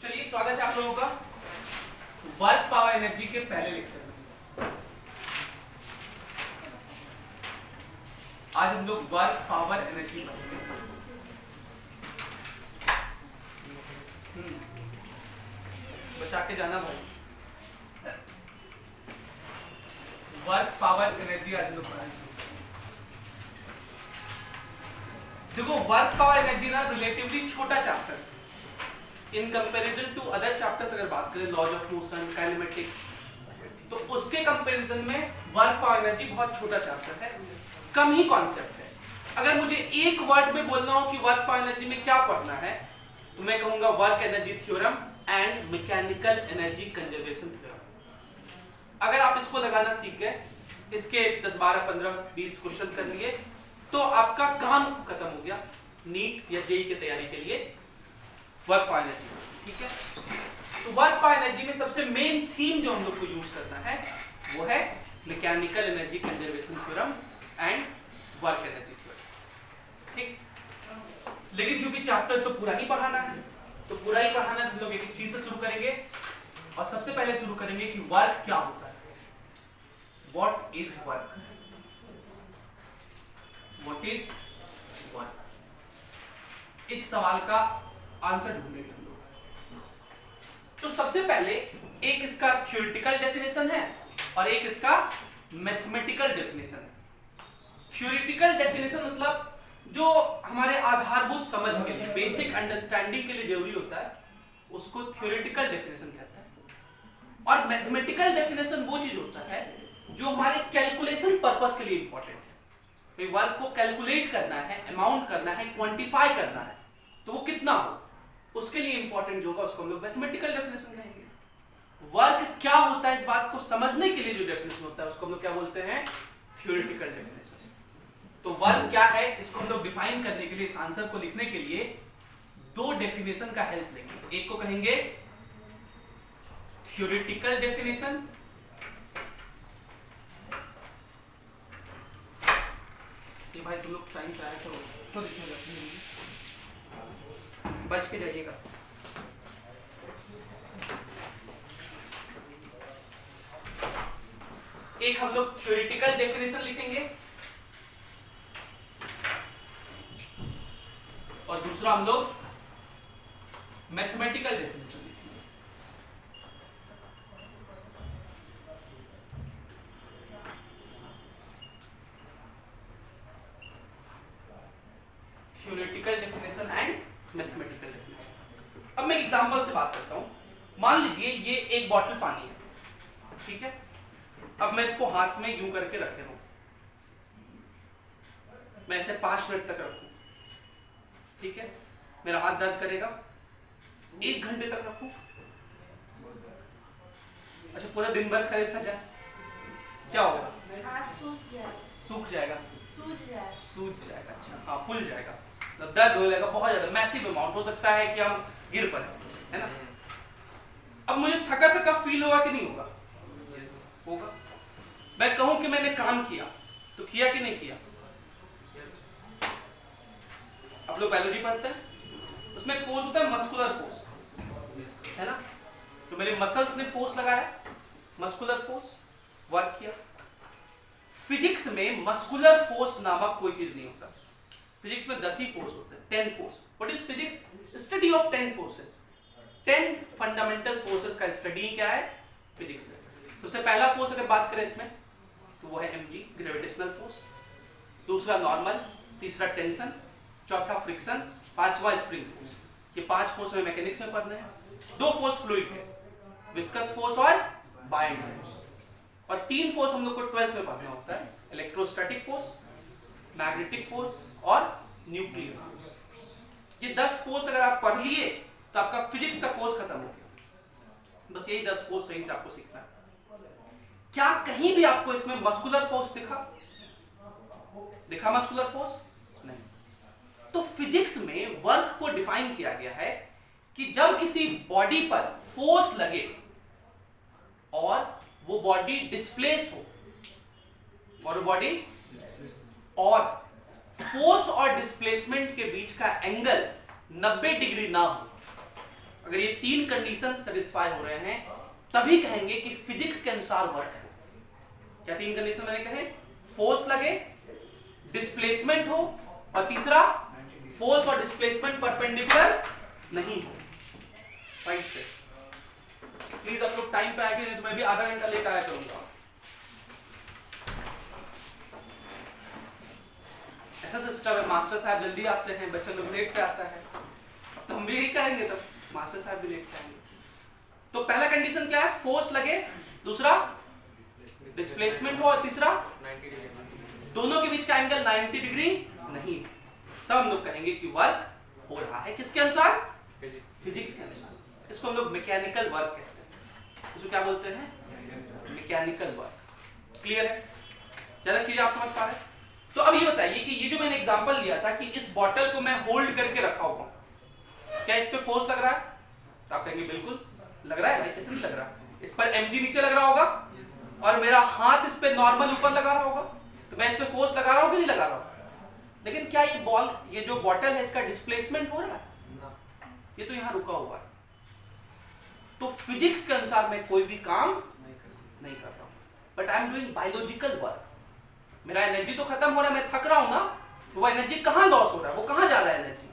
चलिए स्वागत है आप लोगों का वर्क पावर एनर्जी के पहले लेक्चर में। आज हम लोग वर्क पावर एनर्जी पढ़ेंगे। बचा के जाना भाई। वर्क पावर एनर्जी आज हम लोग पढ़ेंगे। देखो वर्क पावर एनर्जी ना रिलेटिवली छोटा chapter in comparison to other chapters. अगर बात करें लॉज ऑफ मोशन, काइनेमेटिक्स, तो उसके कंपैरिजन में वर्क पावर एनर्जी बहुत छोटा चैप्टर है, कम ही कॉन्सेप्ट है। अगर मुझे एक वर्ड में बोलना हो कि वर्क पावर एनर्जी में क्या पढ़ना है तो मैं कहूंगा work energy theorem and mechanical energy conservation theorem. अगर आप इसको लगाना सीख गए, इसके 10, 12, 15, 20 क्वेश्चन कर लिए तो आपका काम खत्म हो गया नीट या जेईई की तैयारी के लिए वर्क पावर एनर्जी। ठीक है, तो वर्क पावर एनर्जी में सबसे मेन थीम जो हम लोग को यूज करना है वो है mechanical energy conservation theorem and work energy theorem. ठीक, लेकिन क्योंकि चैप्टर तो पूरा ही पढ़ाना है तो पूरा ही पढ़ाना है, हम लोग एक चीज से शुरू करेंगे और सबसे पहले शुरू करेंगे कि वर्क क्या होता है। What is work? What is work? इस सवाल का आंसर ढूंढेंगे हम लोग। तो सबसे पहले एक इसका थ्योरेटिकल डेफिनेशन है और एक इसका मैथमेटिकल डेफिनेशन है। थ्योरेटिकल डेफिनेशन मतलब जो हमारे आधारभूत समझ के लिए, बेसिक अंडरस्टैंडिंग के लिए जरूरी होता है, उसको थ्योरेटिकल डेफिनेशन कहते हैं। और मैथमेटिकल डेफिनेशन वो चीज होता है जो हमारे कैलकुलेशन पर्पस के लिए इंपॉर्टेंट है। वर्क को कैलकुलेट करना है, अमाउंट करना है, क्वांटिफाई करना है, तो वो कितना हो उसके लिए इंपॉर्टेंट जो होगा उसको हम लोग मैथमेटिकल डेफिनेशन कहेंगे। वर्क क्या होता है इस बात को समझने के लिए जो डेफिनेशन होता है उसको हम लोग क्या बोलते हैं? Theoretical definition. तो वर्क क्या है इसको हम लोग डिफाइन करने के लिए, इस आंसर को लिखने के लिए दो डेफिनेशन का हेल्प लेंगे। एक को कहेंगे थ्योरेटिकल डेफिनेशन, ये भाई तुम लोग टाइम चाहे तो बच के जाइएगा। एक हम लोग थ्योरेटिकल डेफिनेशन लिखेंगे और दूसरा हम लोग मैथमेटिकल डेफिनेशन लिखेंगे। Theoretical definition and mathematical definition. अब मैं एग्जांपल से बात करता हूं। मान लीजिए ये एक बॉटल पानी है, ठीक है। अब मैं इसको हाथ में यूं करके रखे हूं, मैं ऐसे 5 मिनट तक रखूं, ठीक है। मेरा हाथ दर्द करेगा। 1 घंटे तक रखूं, अच्छा पूरा दिन भर खड़े रखा जाए, क्या होगा? सूख जाएगा, सूज जाएगा, अच्छा हाँ फूल जाएगा, दर्द हो जाएगा बहुत ज्यादा, मैसिव अमाउंट, हो सकता है कि हम गिर पड़े, है ना। अब मुझे थका थका फील होगा कि नहीं होगा? होगा। मैं कहूं कि मैंने काम किया तो किया कि नहीं किया? आप लोग बायोलॉजी पढ़ते हैं, उसमें एक फोर्स होता है मस्कुलर फोर्स, है ना। तो मेरे मसल्स ने फोर्स लगाया, मस्कुलर फोर्स, वर्क किया। फिजिक्स में मस्कुलर फोर्स नामक कोई चीज नहीं होता। फिजिक्स में 10 ही फोर्स होते हैं, 10 force. What is physics? Study of 10 forces. 10 fundamental forces का स्टडी क्या है? फिजिक्स है। सबसे पहला फोर्स अगर बात करें इसमें तो वो है mg, ग्रेविटेशनल फोर्स। दूसरा नॉर्मल, तीसरा टेंशन, चौथा फ्रिक्शन, पांचवा स्प्रिंग फोर्स। ये 5 फोर्स में मैकेनिक्स में पढ़ने हैं। 2 फोर्स फ्लूइड के, विस्कस फोर्स और बाइंड फोर्स। और 3 फोर्स हम लोग को 12th में पढ़ना होता है, इलेक्ट्रोस्टैटिक फोर्स, मैग्नेटिक फोर्स और न्यूक्लियर फोर्स। ये 10 फोर्स अगर आप पढ़ लिए तो आपका फिजिक्स का कोर्स खत्म हो गया। बस यही 10 फोर्स सही से आपको सीखना है। क्या कहीं भी आपको इसमें मस्कुलर फोर्स दिखा? दिखा मस्कुलर फोर्स? नहीं। तो फिजिक्स में वर्क को डिफाइन किया गया है कि जब किसी बॉडी पर फोर्स लगे और वो बॉडी डिस्प्लेस हो, और बॉडी और फोर्स और डिस्प्लेसमेंट के बीच का एंगल 90 डिग्री ना हो, अगर ये तीन कंडीशन सेटिस्फाई हो रहे हैं तभी कहेंगे कि फिजिक्स के अनुसार वर्क है। क्या तीन कंडीशन मैंने कहे? फोर्स लगे, डिस्प्लेसमेंट हो, और तीसरा फोर्स और डिस्प्लेसमेंट परपेंडिकुलर नहीं हो राइट से। प्लीज आप लोग टाइम पे आके, नहीं तो मैं भी आधा घंटा लेट आया करूंगा। ऐसा सिस्टम है, मास्टर साहब जल्दी आते हैं, बच्चे लोग लेट से आता है, तो हम भी यही कहेंगे, तब मास्टर साहब भी लेट से आएंगे। तो पहला कंडीशन क्या है? फोर्स लगे, दूसरा डिस्प्लेसमेंट हो, और तीसरा 90 डिग्री। दोनों के बीच का एंगल 90 डिग्री नहीं, तब हम लोग कहेंगे कि वर्क हो रहा है। किसके अनुसार? फिजिक्स के अनुसार। इसको हम लोग मैकेनिकल वर्क कहते हैं। इसको क्या बोलते हैं? Mechanical work. क्लियर है? ज्यादा चीजें आप समझ पा रहे हैं? तो अब ये बताइए कि ये जो मैंने एग्जांपल लिया था कि इस बॉटल को मैं होल्ड करके रखा हुआ हूं, क्या इस पे फोर्स लग रहा है? तो आप कहेंगे बिल्कुल लग रहा है भाई, कैसे नहीं लग रहा? इस पर mg नीचे लग रहा होगा और मेरा हाथ इस पे नॉर्मल ऊपर लगा रहा होगा, तो मैं इस पे फोर्स लगा रहा हूं कि नहीं लगा रहा हूं? लेकिन क्या ये बॉल, ये जो बॉटल है, इसका डिस्प्लेसमेंट हो रहा है? ये तो यहां रुका हुआ है। तो फिजिक्स के अनुसार मैं कोई भी काम नहीं कर रहा हूं, but I am doing biological work. मेरा एनर्जी तो खत्म हो रहा है, मैं थक रहा हूं ना, तो वो एनर्जी कहां लॉस हो रहा है? वो कहां जा रहा है एनर्जी?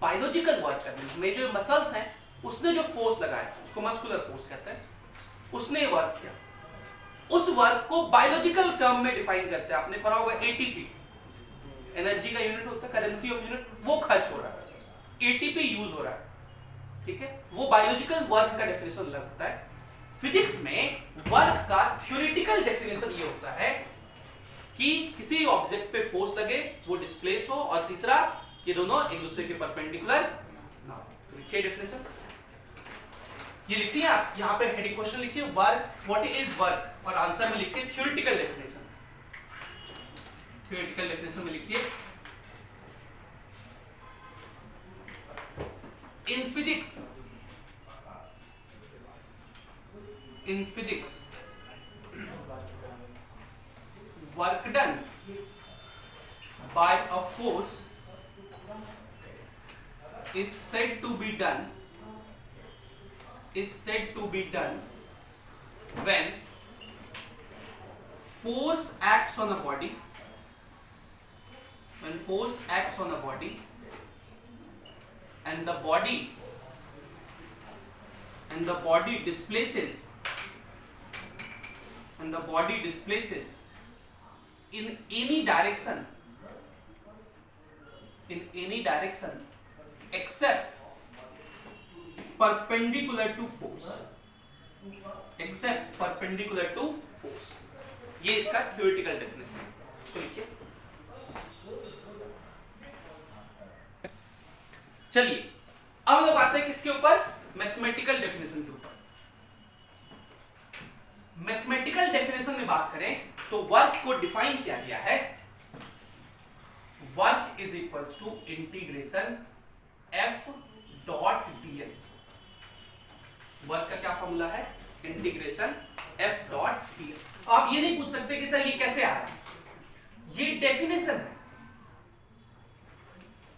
बायोलॉजिकल वर्क करने में। जो मसल्स हैं उसने जो फोर्स लगाया, उसको मस्कुलर फोर्स कहते हैं, उसने वर्क किया। उस वर्क को बायोलॉजिकल टर्म में डिफाइन करते हैं। आपने पढ़ा होगा एटीपी, एनर्जी का यूनिट होता है, करेंसी ऑफ यूनिट, वो खर्च हो रहा है, एटीपी यूज हो रहा है, ठीक है? वो बायोलॉजिकल वर्क का डेफिनेशन लगता है। फिजिक्स में वर्क का थ्योरेटिकल डेफिनेशन ये होता है कि किसी ऑब्जेक्ट पे फोर्स लगे, वो डिस्प्लेस हो, और तीसरा कि दोनों एक दूसरे के परपेंडिकुलर ना हो। तो लिखिए डेफिनेशन, ये लिखिए आप यहाँ पे हेडिंग क्वेश्चन लिखिए वर्क, व्हाट इज वर्क, और आंसर में लिखिए थ्योरेटिकल डेफिनेशन। थ्योरेटिकल डेफिनेशन में लिखिए in physics work done by a force is said to be done when force acts on a body, and the body displaces in any direction except perpendicular to force। ये इसका theoretical definition है, इसको लिखिए। चलिए अब लोग आते हैं किसके ऊपर? मैथमेटिकल डेफिनेशन के ऊपर। मैथमेटिकल डेफिनेशन में बात करें तो वर्क को डिफाइन किया गया है, work is equals to integration F dot ds। Work का क्या फॉर्मूला है? Integration F dot ds। आप ये नहीं पूछ सकते कि सर ये कैसे आया, ये डेफिनेशन है।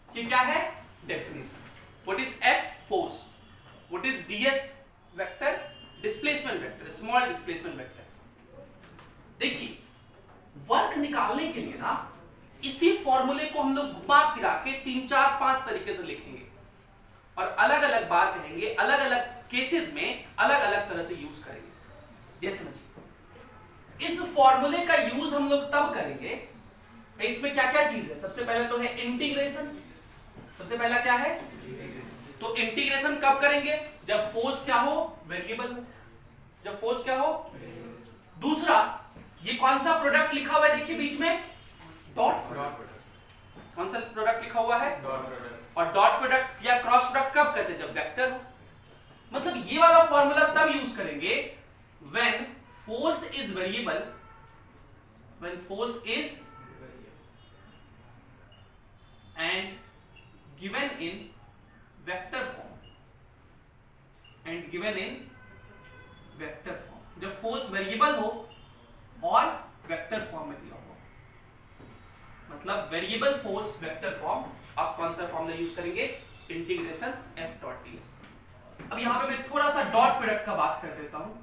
ये क्या है? Definition. What is F? Force. What is ds? Vector. Displacement vector, small displacement vector। देखिए वर्क निकालने के लिए ना इसी फॉर्मूले को हम लोग घुमा फिरा के 3 4 5 तरीके से लिखेंगे और अलग अलग बार कहेंगे, अलग अलग केसेस में अलग अलग तरह से यूज करेंगे। ये समझिए, इस फॉर्मूले का यूज हम लोग तब करेंगे, इसमें क्या क्या चीज है? सबसे पहले तो है इंटीग्रेशन। सबसे पहला क्या है? तो इंटीग्रेशन कब करेंगे? जब फोर्स क्या हो? वेरिएबल हो। जब फोर्स क्या हो? दूसरा, ये कौन सा प्रोडक्ट लिखा हुआ है? देखिए बीच में डॉट प्रोडक्ट। कौन सा प्रोडक्ट लिखा हुआ है? Dot product. और डॉट प्रोडक्ट या क्रॉस प्रोडक्ट कब करते हैं? जब वेक्टर हो। मतलब ये वाला फॉर्मूला तब यूज करेंगे when force is variable, when force is and given in vector form, जब फोर्स वेरिएबल हो और वेक्टर फॉर्म में दिया हो, मतलब वेरिएबल फोर्स वेक्टर फॉर्म। आप कौन सा फॉर्मूला यूज करेंगे? Integration F dot ds। अब यहाँ पे मैं थोड़ा सा डॉट प्रोडक्ट का बात कर देता हूं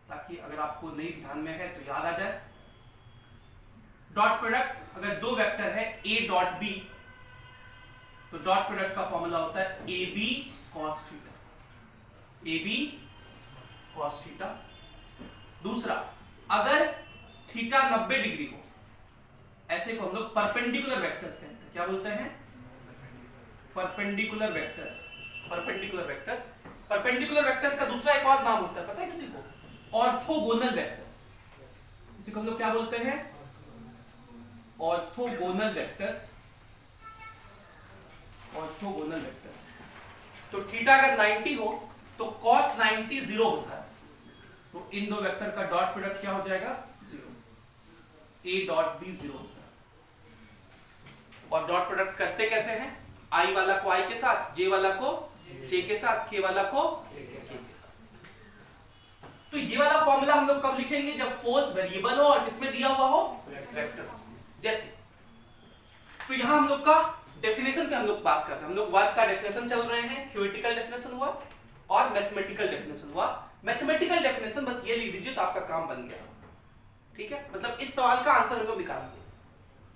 ताकि अगर आपको नहीं ध्यान में है तो याद आ जाए। डॉट प्रोडक्ट अगर दो वेक्टर है a डॉट b तो डॉट प्रोडक्ट का फॉर्मूला होता है ab cos theta, ab cos theta. दूसरा, अगर थीटा 90 डिग्री हो, ऐसे को हम लोग परपेंडिकुलर वेक्टर्स कहते हैं। क्या बोलते हैं? Perpendicular vectors. Perpendicular vectors, perpendicular vectors का दूसरा एक और नाम होता है, पता है किसी को? Orthogonal vectors. इसी को हम लोग क्या बोलते हैं? Orthogonal vectors. Orthogonal vectors. तो थीटा अगर 90 हो तो cos 90 0 होता है, तो इन दो वेक्टर का डॉट प्रोडक्ट क्या हो जाएगा? 0। a डॉट b 0 होता है। और डॉट प्रोडक्ट करते कैसे हैं? i वाला को i के साथ, j वाला को j के साथ, k वाला को k के साथ। तो ये वाला फॉर्मूला हम लोग कब लिखेंगे? जब फोर्स वेरिएबल हो और किसमें दिया हुआ हो? वेक्टर। जैसे तो यहां हम लोग का डेफिनेशन पे हम लोग बात कर रहे हैं। हम लोग वर्क का डेफिनेशन चल रहे हैं, थ्योरेटिकल डेफिनेशन हुआ और मैथमेटिकल डेफिनेशन हुआ। मैथमेटिकल डेफिनेशन बस ये लिख दीजिए तो आपका काम बन गया, ठीक है? मतलब इस सवाल का आंसर हम लोग निकाल दिए।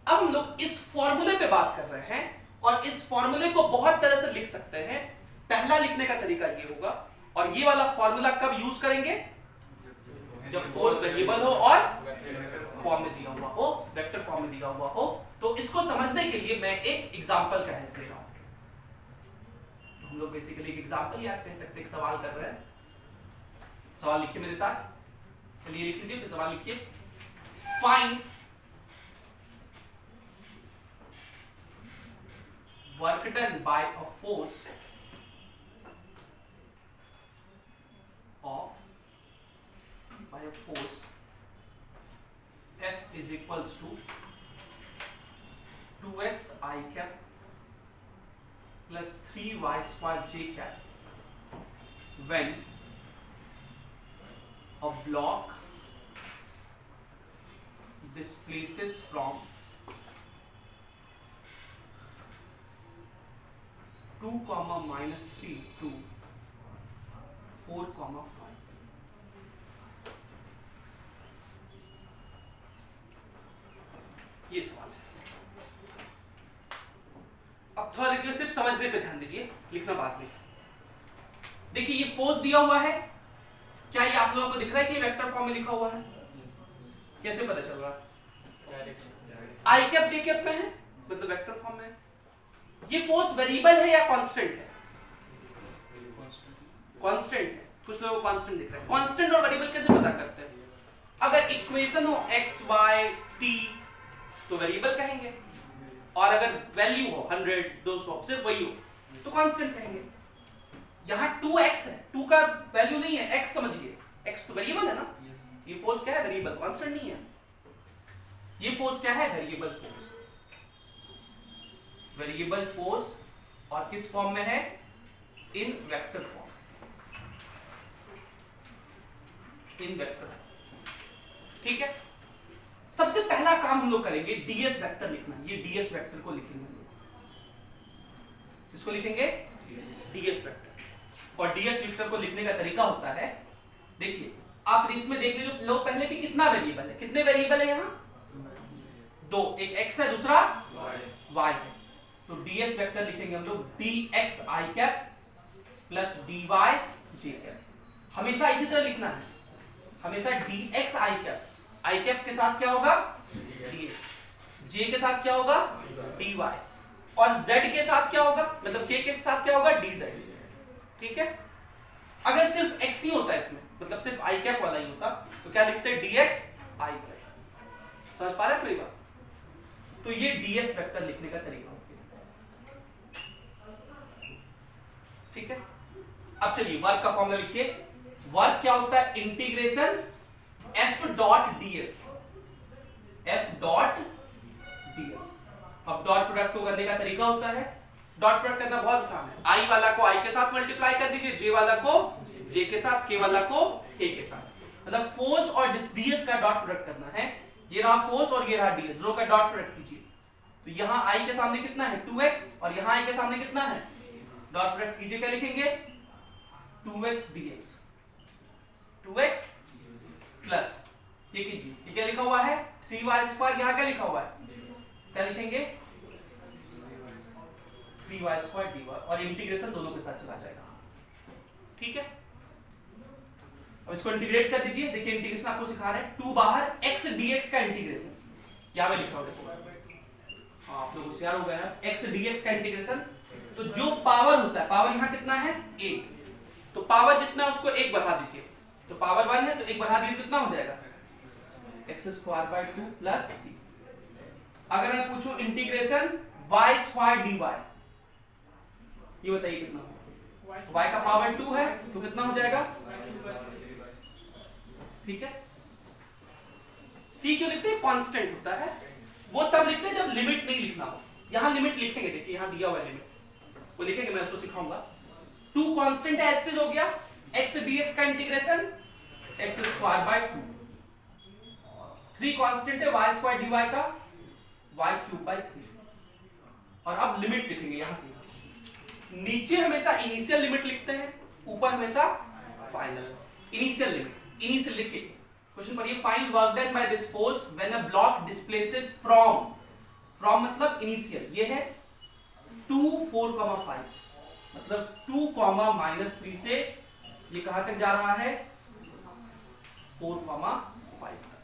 अब हम लोग इस फॉर्मूले पे बात कर रहे हैं और इस फॉर्मूले को बहुत तरह से लिख सकते हैं। पहला लिखने का तरीका ये होगा, और ये वाला फॉर्मूला कब यूज करेंगे? जब फोर्स वेरिएबल हो और फॉर्म में दिया हुआ हो, वेक्टर फॉर्म में दिया हुआ हो। तो इसको समझने के लिए मैं एक एग्जांपल का हेल्प ले रहा हूं। तो हम लोग बेसिकली एक एग्जांपल याद कर सकते हैं, एक सवाल कर रहे हैं। सवाल लिखिए मेरे साथ, चलिए लिख लीजिए, फिर सवाल लिखिए। Find work done bye a force of by a force F is equals to 2x I cap plus 3y square j cap when a block displaces from 2, -3 to 4, 5। ये सवाल है। अब थोड़ा रिकर्सिव समझने पे ध्यान दीजिए, लिखना बाद में। देखिए ये फोर्स दिया हुआ है, क्या ये आप लोगों को दिख रहा है कि वेक्टर फॉर्म में लिखा हुआ है? कैसे पता चल रहा है? आई कैप जे कैप में है, मतलब वेक्टर फॉर्म में है। ये फोर्स वेरिएबल है या कांस्टेंट है? कांस्टेंट है। कुछ लोगों को कांस्टेंट दिख रहा है। कांस्टेंट और वेरिएबल कैसे पता करते हैं? अगर इक्वेशन हो x y t तो वेरिएबल कहेंगे, और अगर वैल्यू हो 100 200 सिर्फ वही हो तो कांस्टेंट कहेंगे। यहाँ 2x है, 2 का वैल्यू नहीं है, x समझिए, x तो वेरिएबल है ना। ये फोर्स क्या है? वेरिएबल, कांस्टेंट नहीं है। ये फोर्स क्या है? Variable force. वेरिएबल फोर्स, और किस फॉर्म में है? इन वेक्टर फॉर्म। इन वेक्टर, ठीक है। सबसे पहला काम हम लोग करेंगे ds वेक्टर लिखना। ये ds वेक्टर को लिखेंगे हम लोग। इसको लिखेंगे ds वेक्टर। और ds वेक्टर को लिखने का तरीका होता है, देखिए आप इसमें देख लीजिए लो पहले कि कितना वेरिएबल है। कितने वेरिएबल है यहाँ? 2, एक x है, दूसरा y है। तो ds वेक्टर लिखेंगे हम लोग dx i cap plus dy j cap. हमेशा इसी तरह लिखना है, हमेशा dx i cap, I cap के साथ क्या होगा? dx, j के साथ क्या होगा? dy, और z के साथ क्या होगा? मतलब k के साथ क्या होगा? dz, ठीक है। अगर सिर्फ x ही होता इसमें, मतलब सिर्फ आई कैप वाला ही होता, तो क्या लिखते हैं? dx i cap. समझ पा रहे हैं कोई बात? तो ये ds वेक्टर लिखने का तरीका होता है, ठीक है। अब चलिए वर्क का फॉर्मूला लिखिए। वर्क क्या होता है? Integration f dot ds, f dot ds। अब डॉट प्रोडक्ट को करने का तरीका होता है, डॉट प्रोडक्ट करना बहुत आसान है। i वाला को i के साथ मल्टीप्लाई कर दीजिए, j वाला को j के साथ, k वाला को k के साथ। मतलब फोर्स और ds का डॉट प्रोडक्ट करना है। ये रहा फोर्स और ये रहा ds, रो का डॉट प्रोडक्ट कीजिए। तो यहाँ i के सामने कितना है? 2x, और यहाँ i के सामने कितना है? डॉट प्रोडक्ट कीजिए, क्या लिखेंगे? 2x dx 2x प्लस ये कीजिए, ये क्या लिखा हुआ है 3y², यहाँ क्या लिखा हुआ है, क्या लिखेंगे 3y² dy, और इंटीग्रेशन दोनों के साथ चला जाएगा। ठीक है, अब इसको इंटीग्रेट कर दीजिए। देखिए इंटीग्रेशन आपको सिखा रहे हैं, 2 बाहर x dx का इंटीग्रेशन, यहाँ पे लिखा हुआ है, आप लोग होशियार हो गए हैं, x dx का इंटीग्रेशन। तो जो पावर होता है, पावर यहाँ कितना है 1, तो पावर जितना है उसको 1 बढ़ा दीजिए, तो पावर 1 है तो 1 बढ़ा दीजिए, कितना हो जाएगा x² 2 प्लस c। अगर मैं पूछूं इंटीग्रेशन y² dy, ये बताइए कितना होगा, y का पावर 2 है तो कितना हो जाएगा, ठीक है। c क्यों लिखते हैं, कांस्टेंट होता है, वो तब लिखते हैं जब लिमिट नहीं लिखना हो। यहां लिमिट लिखेंगे, देखिए यहां दिया हुआ है लिमिट, वो लिखेंगे, मैं उसको सिखाऊंगा। 2 कांस्टेंट है, ऐसे हो गया, x dx का इंटीग्रेशन x² 2, 3 कांस्टेंट है y² dy का y³ 3, और अब लिमिट लिखेंगे यहां से। नीचे हमेशा इनिशियल लिमिट लिखते हैं, ऊपर हमेशा फाइनल। इनिशियल लिमिट, इनिशियल लिखिए, क्वेश्चन पढ़िए, find work done by this force when a block displaces from मतलब इनिशियल, ये है 2 4, 5, मतलब 2, -3 से ये कहां तक जा रहा है 4, 5 तक।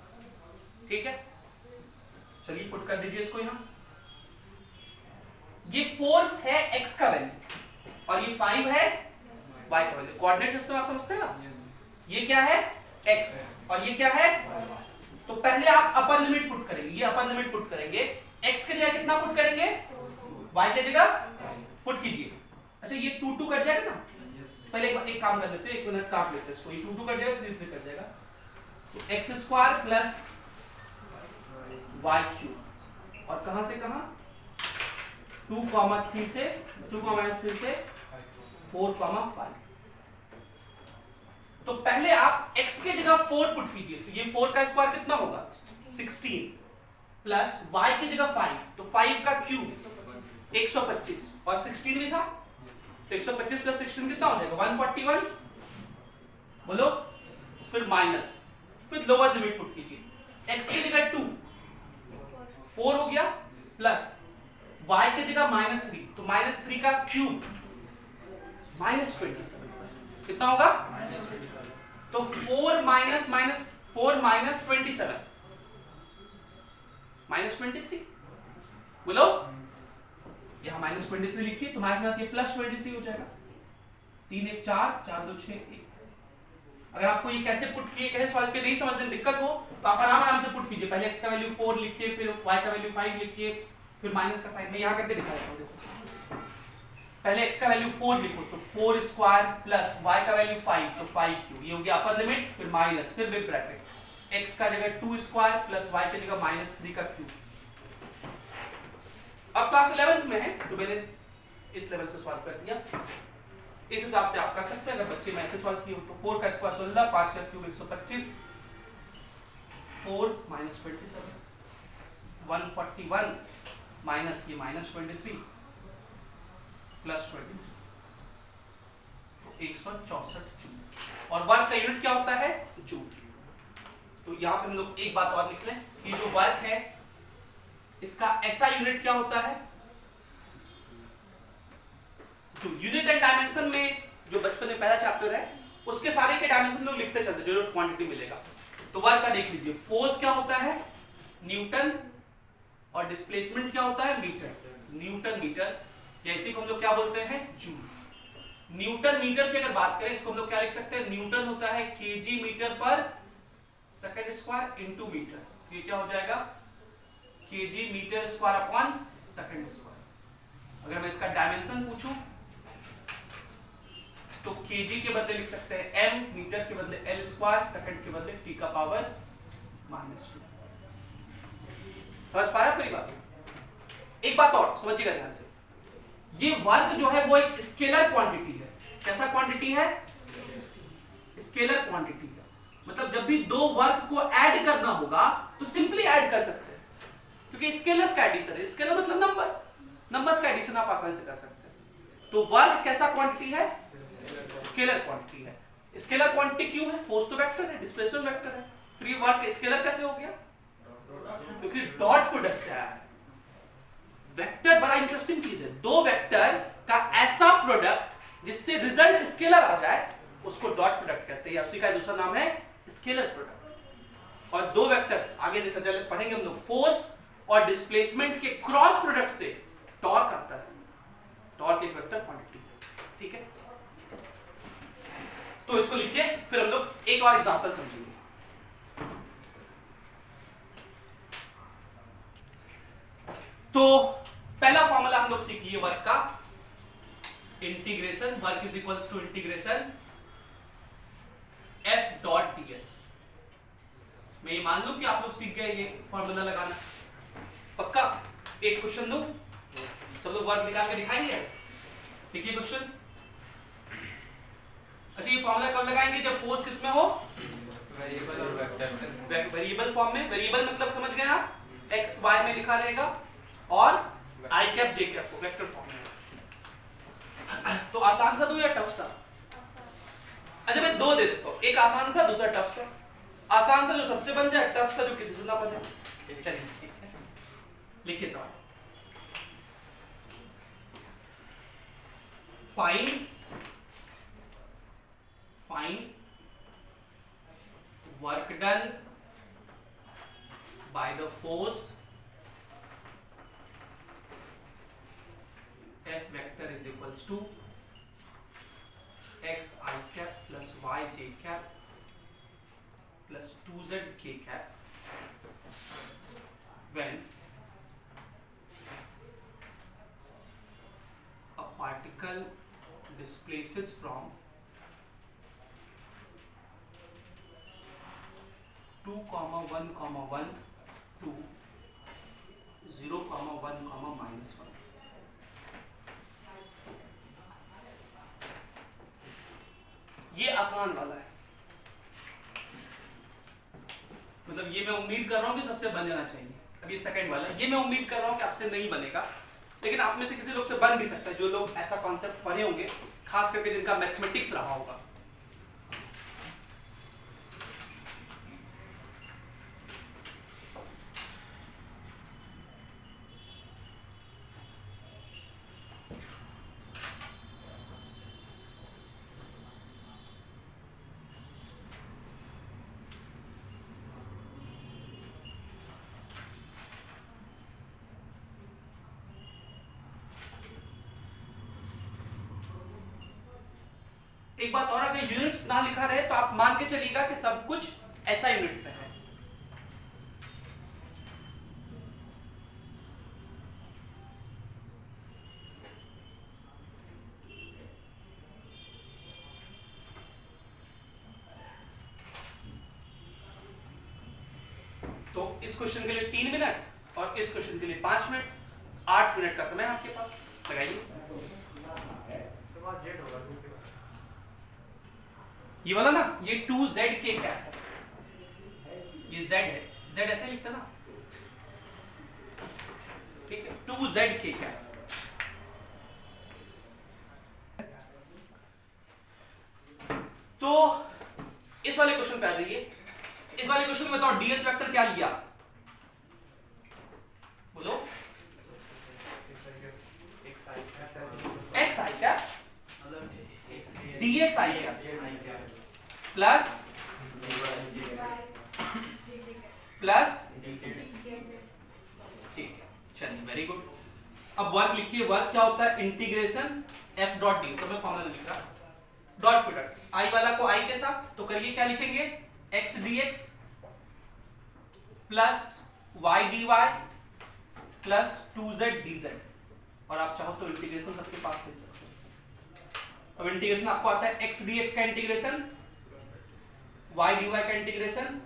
ठीक है, चलिए पुट कर दीजिए इसको यहां। ये 4 है x का वैल्यू और ये 5 है y का वैल्यू। कोऑर्डिनेट सिस्टम आप समझते हैं ना, ये क्या है x और ये क्या है, तो पहले आप अपर लिमिट पुट करेंगे, ये अपर लिमिट पुट करेंगे, x की जगह कितना पुट करेंगे, y की जगह पुट कीजिए। अच्छा ये 2 2 कट जाएगा ना, पहले एक काम कर लेते हैं, 1 मिनट काट लेते हैं इसको, ये 2 2 कट जाएगा, 3 3 कट जाएगा, तो x² प्लस y³ और कहां से कहां 2, 3 से 2, -3 से 4, 5। तो पहले आप x की जगह 4 पुट कीजिए, तो ये 4 का स्क्वायर कितना होगा 16, प्लस y की जगह 5, तो 5 का क्यूब 125 और 16 भी था, तो 125 प्लस 16 कितना हो जाएगा 141, बोलो, फिर माइनस, फिर लोअर लिमिट पुट कीजिए, x की जगह 2 4 हो गया, प्लस y की जगह -3, तो -3 का क्यूब -27, कितना होगा, तो 4 -27 -23, बोलो, यहां -23 लिखिए, तो माइनस ये +23 हो जाएगा, 3 1 4 4 2 6 1। अगर आपको ये कैसे पुट किए, कैसे सॉल्व किए नहीं समझने में दिक्कत हो तो आप आराम से पुट कीजिए, पहले x का वैल्यू 4 लिखिए, फिर y का वैल्यू 5 लिखिए, फिर माइनस का साइन में यहां करके दिखा देता हूं, देखो पहले x का वैल्यू 4 लिखो, तो 4² प्लस y का वैल्यू 5, तो 5³ ये हो गया अपर लिमिट, फिर माइनस, फिर बिग ब्रैकेट, x का जगह 2² प्लस y की जगह -3 का क्यूब। अब क्लास 11th में है तो मैंने इस लेवल से सॉल्व कर दिया, इस हिसाब से आप कर सकते हैं। अगर बच्चे में ऐसे सॉल्व किए हो तो 4 का स्क्वायर 16, 5 का क्यूब 125, 4 -27 141 माइनस ये -23 प्लस 23, 164 जूल, और वर्क का यूनिट क्या होता है जूल। तो यहां पे हम लोग एक बात और लिख लें कि जो वर्क है इसका ऐसा यूनिट क्या होता है जूल। यूनिट एंड डायमेंशन में जो बचपन में पहला चैप्टर है उसके सारे के डायमेंशन लोग लिखते चलते, जो क्वांटिटी मिलेगा। तो वर्क का देख लीजिए, फोर्स क्या होता है न्यूटन, और डिस्प्लेसमेंट क्या होता है मीटर, न्यूटन मीटर, या इसी को हम लोग क्या बोलते हैं जूल। न्यूटन मीटर की अगर बात करें इसको हम लोग क्या लिख सकते हैं, न्यूटन होता है KG metre per second square into metre, तो ये क्या हो जाएगा KG metre square upon second square. अगर मैं इसका डायमेंशन पूछूं तो केजी के बदले लिख सकते हैं m, मीटर के बदले l स्क्वायर, सेकंड के बदले t का पावर -2। समझ पा रहे हैं पूरी बात? एक बात और समझिएगा ध्यान से, ये वर्क जो है वो एक स्केलर क्वांटिटी है। कैसा क्वांटिटी है? स्केलर क्वांटिटी है। मतलब जब भी दो वर्क को ऐड करना होगा तो सिंपली ऐड कर सकते हैं, क्योंकि स्केलर्स का एडिशन है। स्केलर मतलब नंबर्स का एडिशन आप आसानी से कर सकते हैं। तो वर्क कैसा क्वांटिटी है? स्केलर क्वांटिटी है। स्केलर क्वांटिटी क्यों है? फोर्स तो वेक्टर है, डिस्प्लेसमेंट वेक्टर है, फिर ये वर्क स्केलर कैसे हो गया? क्योंकि डॉट प्रोडक्ट से आया है। वेक्टर बड़ा इंटरेस्टिंग चीज है, दो वेक्टर का ऐसा प्रोडक्ट जिससे रिजल्ट स्केलर आ जाए उसको डॉट प्रोडक्ट कहते हैं, या उसी का दूसरा नाम है स्केलर प्रोडक्ट। और दो वेक्टर आगे जैसे चले पढ़ेंगे हम लोग, फोर्स और डिस्प्लेसमेंट के क्रॉस प्रोडक्ट से टॉर्क आता है। टॉर्क एक वेक्टर क्वांटिटी है, ठीक है। तो इसको लिखिए, फिर हम लोग एक और एग्जांपल समझेंगे। तो पहला फॉर्मूला हम लोग सीख लिए वर्क का, integration, work is equals to integration F dot ds। मैं ये मान लूं कि आप लोग सीख गए ये फॉर्मूला लगाना, पक्का? एक क्वेश्चन दूं, सब लोग वर्क निकाल के दिखाएंगे। देखिए क्वेश्चन, अच्छा ये फॉर्मूला कब लगाएंगे? जब फोर्स किस में हो? वेरिएबल और वेक्टर में। वेरिएबल फॉर्म में। वेरिएबल मतलब समझ गए आप, x y में लिखा रहेगा, और i कैप j कैप को वेक्टर फॉर्म में। तो आसान सा दूं या टफ सा? अच्छा मैं दो दे देता हूं, एक आसान सा, दूसरा टफ सा। आसान सा जो सबसे बन जाए, टफ सा जो किसी से ना बने। चलिए ठीक है, लिखिए सवाल। Find work done by the force F vector is equals to x I cap plus y j cap plus 2z k cap when a particle displaces from 2, 1, 1 to 0, 1, -1। ये आसान वाला है, मतलब ये मैं उम्मीद कर रहा हूं कि सबसे बन जाना चाहिए। अब ये सेकंड वाला है, ये मैं उम्मीद कर रहा हूं कि आपसे नहीं बनेगा, लेकिन आप में से किसी लोग से बन भी सकता है, जो लोग ऐसा कॉन्सेप्ट पढ़े होंगे, खास करके जिनका मैथमेटिक्स रहा होगा। एक बात और, अगर यूनिट्स ना लिखा रहे तो आप मान के चलिएगा कि सब कुछ ऐसा यूनिट पे है। तो इस क्वेश्चन के लिए 3 मिनट और इस क्वेश्चन के लिए 5 मिनट, 8 मिनट का समय आपके पास, लगाइए। ये वाला ना, ये 2z k कैप, ये z है, z ऐसे लिखते ना, ठीक है, 2z k कैप। तो इस वाले क्वेश्चन पे आ जाइए। इस वाले क्वेश्चन में बताओ ds वेक्टर क्या लिया, बोलो। x i cap dx i cap plus ठीक है, चलिए वेरी गुड। अब वर्क लिखिए, वर्क क्या होता है? इंटीग्रेशन f डॉट डी, सब में फॉर्मूला लिख रहा, डॉट प्रोडक्ट i वाला को i के साथ, तो करिए क्या लिखेंगे? x dx plus y dy plus 2z dz, और आप चाहो तो इंटीग्रेशन सबके पास ले सकते हो। अब इंटीग्रेशन आपको आता है x dx का इंटीग्रेशन, y dy का इंटीग्रेशन,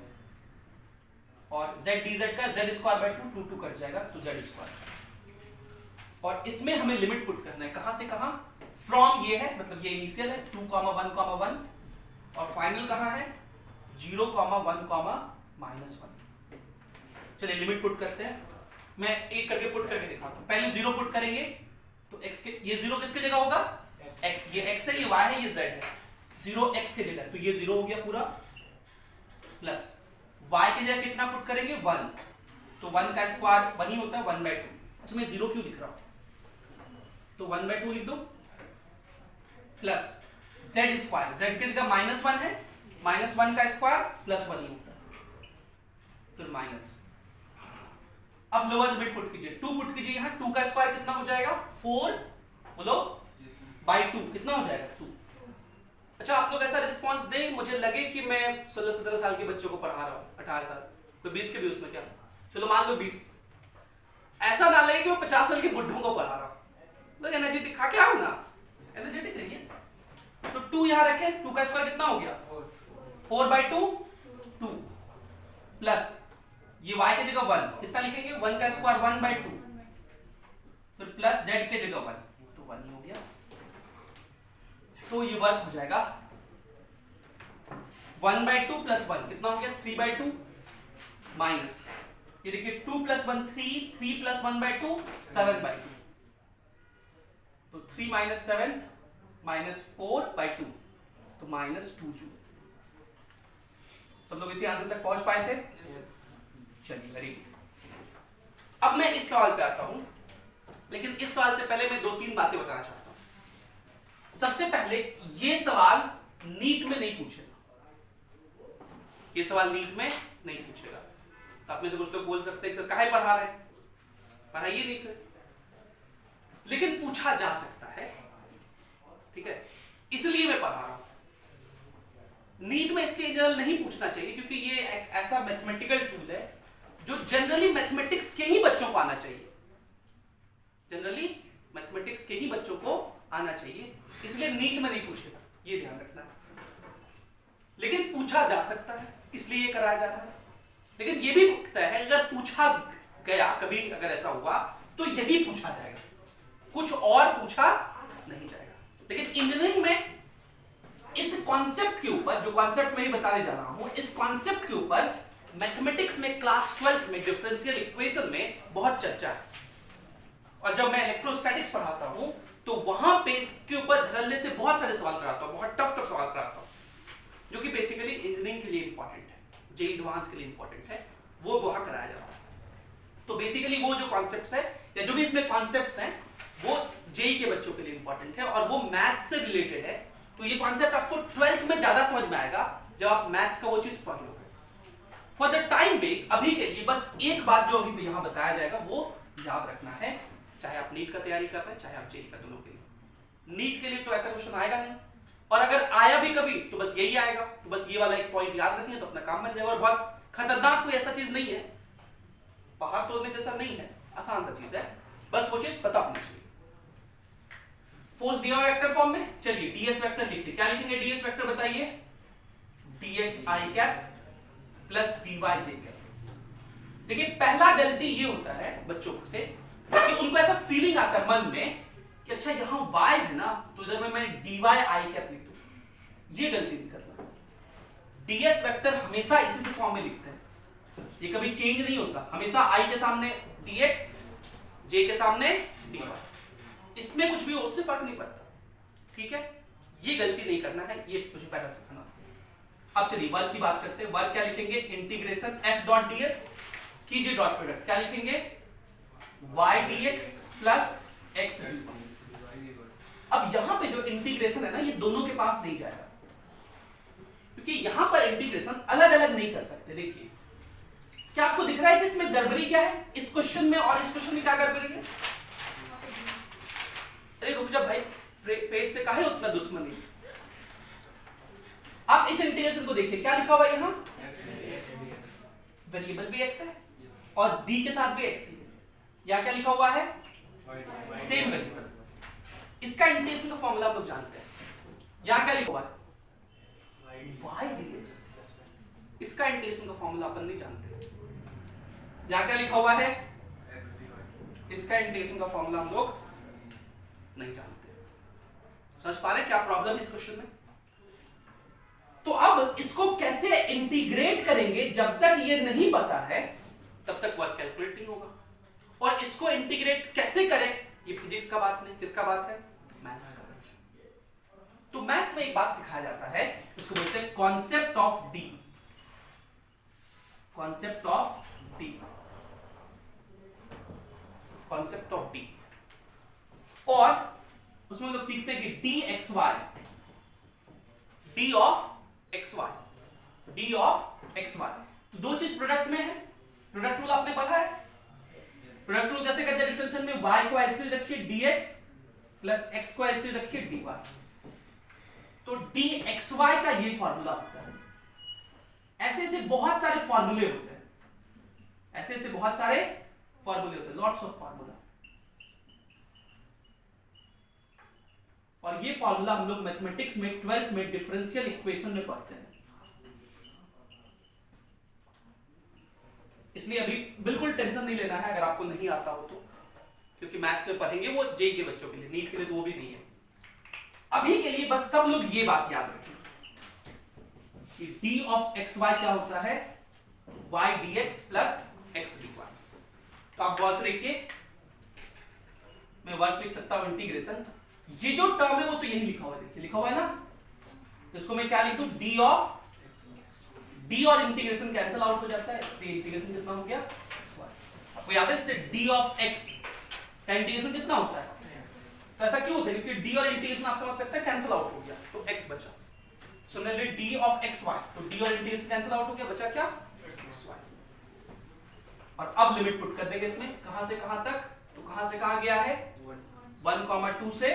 और z dz का z स्क्वायर बाय 2, 2 कट जाएगा तो z स्क्वायर। और इसमें हमें लिमिट पुट करना है, कहां से कहां? फ्रॉम ये है, मतलब ये इनिशियल है 2, 1, 1, और फाइनल कहां है? 0, 1, -1। चलिए लिमिट पुट करते हैं, मैं एक करके पुट करके दिखाता हूं। पहले 0 पुट करेंगे तो x के, ये 0 किसकी जगह होगा? x, ये x है, ये y है, ये z है, 0 x के जगह, तो ये 0 हो गया पूरा, प्लस y के जगह कितना पुट करेंगे 1, तो 1 का स्क्वायर 1 ही होता है 1/2। अच्छा मैं 0 क्यों लिख रहा हूं, तो 1/2 लिख दो, प्लस z स्क्वायर, z की जगह -1 है, -1 का स्क्वायर प्लस 1 ही होता है, फिर माइनस। अब लोअर लिमिट पुट कीजिए, 2 पुट कीजिए यहां, 2 का स्क्वायर कितना हो जाएगा 4, बोलो बाय 2 कितना हो जाएगा 2। अच्छा आप लोग ऐसा रिस्पांस दें मुझे लगे कि मैं 16-17 साल के बच्चों को पढ़ा रहा हूं, 18 साल, कोई 20 के भी उसमें क्या, चलो मान लो 20, ऐसा ना लगे कि मैं 50 साल के बुढ़ों को पढ़ा रहा हूं। लोग एनर्जेटिक खा के आओ ना, एनर्जेटिक रहिए। तो 2 यहां रखें, 2 का स्क्वायर कितना हो गया 4/2, 2 प्लस ये y की जगह 1 कितना लिखेंगे 1 का स्क्वायर 1/2, फिर प्लस z की जगह 1, तो 1 ही हो गया। तो ये वर्क हो जाएगा 1/2 प्लस 1 कितना हो गया 3/2, माइनस ये देखिए 2 + 1 3, 3 + 1/2 7/2, तो 3 - 7 -4/2, तो -2 जूल। सब लोग इसी आंसर तक पहुंच पाए थे? चलिए वेरी गुड। अब मैं इस सवाल पे आता हूं, लेकिन इस सवाल से पहले मैं 2-3 बातें बताना चाहता हूं। सबसे पहले ये सवाल नीट में नहीं पूछेगा, ये सवाल नीट में नहीं पूछेगा। तो आप में से कुछ लोग बोल सकते हैं सर काहे पढ़ा रहे हैं, पढ़ाइए नहीं फिर, लेकिन पूछा जा सकता है, ठीक है, इसलिए मैं पढ़ा रहा हूं। नीट में इसलिए जनरल नहीं पूछना चाहिए क्योंकि ये एक ऐसा मैथमेटिकल टूल है जो जनरली मैथमेटिक्स के ही बच्चों को आना चाहिए, जनरली मैथमेटिक्स के ही बच्चों को आना चाहिए, इसलिए नीट में नहीं पूछेगा, ये ध्यान रखना है। लेकिन पूछा जा सकता है इसलिए ये कराया जा रहा है। लेकिन ये भी तय है अगर पूछा गया कभी, अगर ऐसा हुआ तो यही पूछा जाएगा, कुछ और पूछा नहीं जाएगा। लेकिन इंजीनियरिंग में इस कॉन्सेप्ट के ऊपर, जो कॉन्सेप्ट मैं ही बताने जा रहा हूं, इस कॉन्सेप्ट के ऊपर मैथमेटिक्स में क्लास 12 में डिफरेंशियल इक्वेशन में बहुत चर्चा है। और जब मैं इलेक्ट्रोस्टैटिक्स पढ़ाता हूं तो वहां पे इसके ऊपर धड़ल्ले से बहुत सारे सवाल कराता हूं, बहुत टफ सवाल कराता हूं, जो कि बेसिकली इंजीनियरिंग के लिए इंपॉर्टेंट है, जेईई एडवांस के लिए इंपॉर्टेंट है, वो वहां कराया जाता है। तो बेसिकली वो जो कॉन्सेप्ट्स है या जो भी इसमें कॉन्सेप्ट्स हैं वो जेईई के बच्चों के लिए इंपॉर्टेंट है और वो मैथ्स से रिलेटेड है। तो ये कॉन्सेप्ट आपको 12th में ज्यादा समझ में आएगा जब आप मैथ्स का वो चीज पढ़ लोगे। फॉर द टाइम बिंग अभी के लिए बस एक बात जो अभी यहां बताया जाएगा वो याद रखना है, चाहे आप नीट का तैयारी कर रहे हैं चाहे आप जेईई का, दोनों के लिए। नीट के लिए तो ऐसा क्वेश्चन आएगा नहीं, और अगर आया भी कभी तो बस यही आएगा, तो बस ये वाला एक पॉइंट याद रखिए तो अपना काम बन जाएगा। और बहुत खतरनाक कोई ऐसा चीज नहीं है, पहाड़ तोड़ने जैसा नहीं है, आसान सा चीज है, बस वो चीज पता होनी चाहिए। फोर्स दिया हुआ वेक्टर फॉर्म में, चलिए ds वेक्टर लिखिए, क्या लिखेंगे ds वेक्टर बताइए, dx i cap plus dy j cap. देखिए पहला गलती ये होता है बच्चों से कि उनको ऐसा फीलिंग आता है मन में कि अच्छा यहां y है ना तो इधर मैं dy i कैप लिख दूं, ये गलती नहीं करना। ds वेक्टर हमेशा इसी फॉर्म में लिखते हैं, ये कभी चेंज नहीं होता, हमेशा i के सामने dx, j के सामने dy, इसमें कुछ भी हो उससे फर्क नहीं पड़ता, ठीक है, ये गलती नहीं करना है, ये मुझे पहला सिखाना था। अब चलिए वर्क की बात करते हैं। वर्क क्या लिखेंगे, इंटीग्रेशन f डॉट ds कीजिए डॉट प्रोडक्ट, क्या लिखेंगे y dx plus x dy। अब यहां पे जो इंटीग्रेशन है ना ये दोनों के पास नहीं जाएगा, क्योंकि यहां पर इंटीग्रेशन अलग अलग नहीं कर सकते। देखिए क्या आपको दिख रहा है कि इसमें गड़बड़ी क्या है, इस क्वेश्चन में और इस क्वेश्चन में क्या गड़बड़ी है? अरे रुक जा भाई, पेज से काहे उतना दुश्मनी। आप इस इंटीग्रेशन को देखिए, क्या लिखा हुआ है यहां, वेरिएबल भी x है और d के साथ भी x है, या क्या लिखा हुआ है सेम वेरिएबल। इसका इंटीग्रेशन का फॉर्मूला आप लोग जानते हैं, या क्या लिखा हुआ है y dx, इसका इंटीग्रेशन का फॉर्मूला अपन नहीं जानते, या क्या लिखा हुआ है, इसका इंटीग्रेशन का फॉर्मूला हम लोग नहीं जानते। समझ पा रहे क्या प्रॉब्लम है इस क्वेश्चन में? तो अब इसको कैसे इंटीग्रेट करेंगे, जब तक ये नहीं पता है तब तक वर्क कैलकुलेट नहीं होगा। और इसको इंटीग्रेट कैसे करें, ये फिजिक्स का बात नहीं, किसका बात है, मैथ्स का। तो मैथ्स में एक बात सिखाया जाता है, उसको बोलते हैं concept of D. Concept of D, concept of D. और उसमें हम लोग सीखते हैं कि D X Y, D of X Y, D of X Y. तो दो चीज प्रोडक्ट में है, प्रोडक्ट रूल आपने पढ़ा है। प्रोडक्ट रूल कैसे करते हैं डिफरेंशियल में? y को ऐसे रखिए dx प्लस x को ऐसे रखिए dy। तो dxy का ये फार्मूला होता है। ऐसे ऐसे बहुत सारे फार्मूले होते हैं, ऐसे ऐसे बहुत सारे फार्मूले होते हैं, लॉट्स ऑफ फार्मूला। और ये फार्मूला हम लोग मैथमेटिक्स में 12th में डिफरेंशियल इक्वेशन में पढ़ते हैं। इसलिए अभी बिल्कुल टेंशन नहीं लेना है अगर आपको नहीं आता हो तो, क्योंकि मैथ्स में पढ़ेंगे वो जेई के बच्चों के लिए, नीट के लिए तो वो भी नहीं है। अभी के लिए बस सब लोग ये बात याद रखें कि डी ऑफ एक्स वाई क्या होता है? y dx plus x dy। तो आप गौर से देखिए, मैं वर्क लिख सकता हूं इंटीग्रेशन, ये जो टर्म है वो तो यही लिखा हुआ है, देखिए लिखा हुआ है ना। तो इसको मैं क्या लिख दूं? डी ऑफ, डी और इंटीग्रेशन कैंसिल आउट हो जाता है, इसलिए इंटीग्रेशन कितना हो गया? xy। आपको याद है इससे डी ऑफ x का इंटीग्रेशन कितना होता है? तो ऐसा क्यों होता है? क्योंकि डी और इंटीग्रेशन आप समझ सकते हैं कैंसिल आउट हो गया, तो x बचा। सिमिलरली डी ऑफ xy, तो डी और इंटीग्रेशन कैंसिल आउट हो गया, बचा क्या? xy। और अब लिमिट पुट कर देंगे इसमें, कहां से कहां तक? तो कहां से कहां गया है? 1,2 से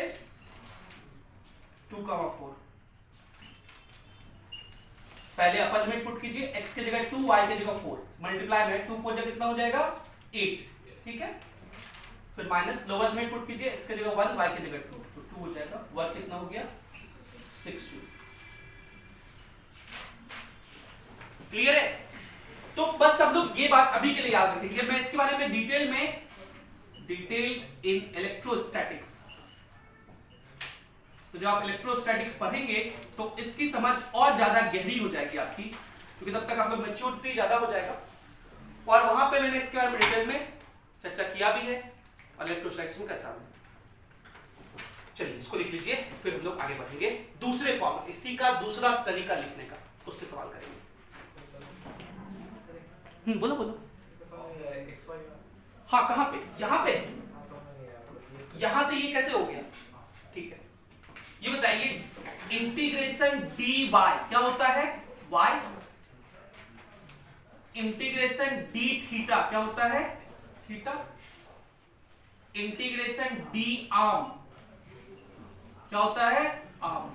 2,4। पहले अपर लिमिट पुट कीजिए, x की जगह 2, y की जगह 4, मल्टीप्लाई में 2 4 जगह कितना हो जाएगा? 8, ठीक है। फिर माइनस लोअर लिमिट पुट कीजिए, x की जगह 1, y की जगह 2, तो 2 हो जाएगा। वर्क कितना हो गया? 6 जूल। क्लियर है? तो बस सब लोग ये बात अभी के लिए याद रखेंगे। मैं इसके बारे में डिटेल इन इलेक्ट्रोस्टैटिक्स, तो जब आप इलेक्ट्रोस्टैटिक्स पढ़ेंगे तो इसकी समझ और ज्यादा गहरी हो जाएगी आपकी, क्योंकि तब तक आपका मैच्योरिटी ज्यादा हो जाएगा। और वहां पे मैंने इसके बारे में डिटेल में चर्चा किया भी है और इलेक्ट्रोस्टैटिक्स में करता हूं। चलिए इसको लिख लीजिए, फिर हम लोग आगे बढ़ेंगे दूसरे फॉर्म, इसी का दूसरा तरीका लिखने का, उस पर सवाल करेंगे। बोलो बोलो। हाँ कहां पे? यहां पे, यहां से ये कैसे हो गया? ठीक है, ये बताइए इंटीग्रेशन डी वाई क्या होता है? y। इंटीग्रेशन डी थीटा क्या होता है? थीटा। इंटीग्रेशन डी आर्म क्या होता है? आर्म।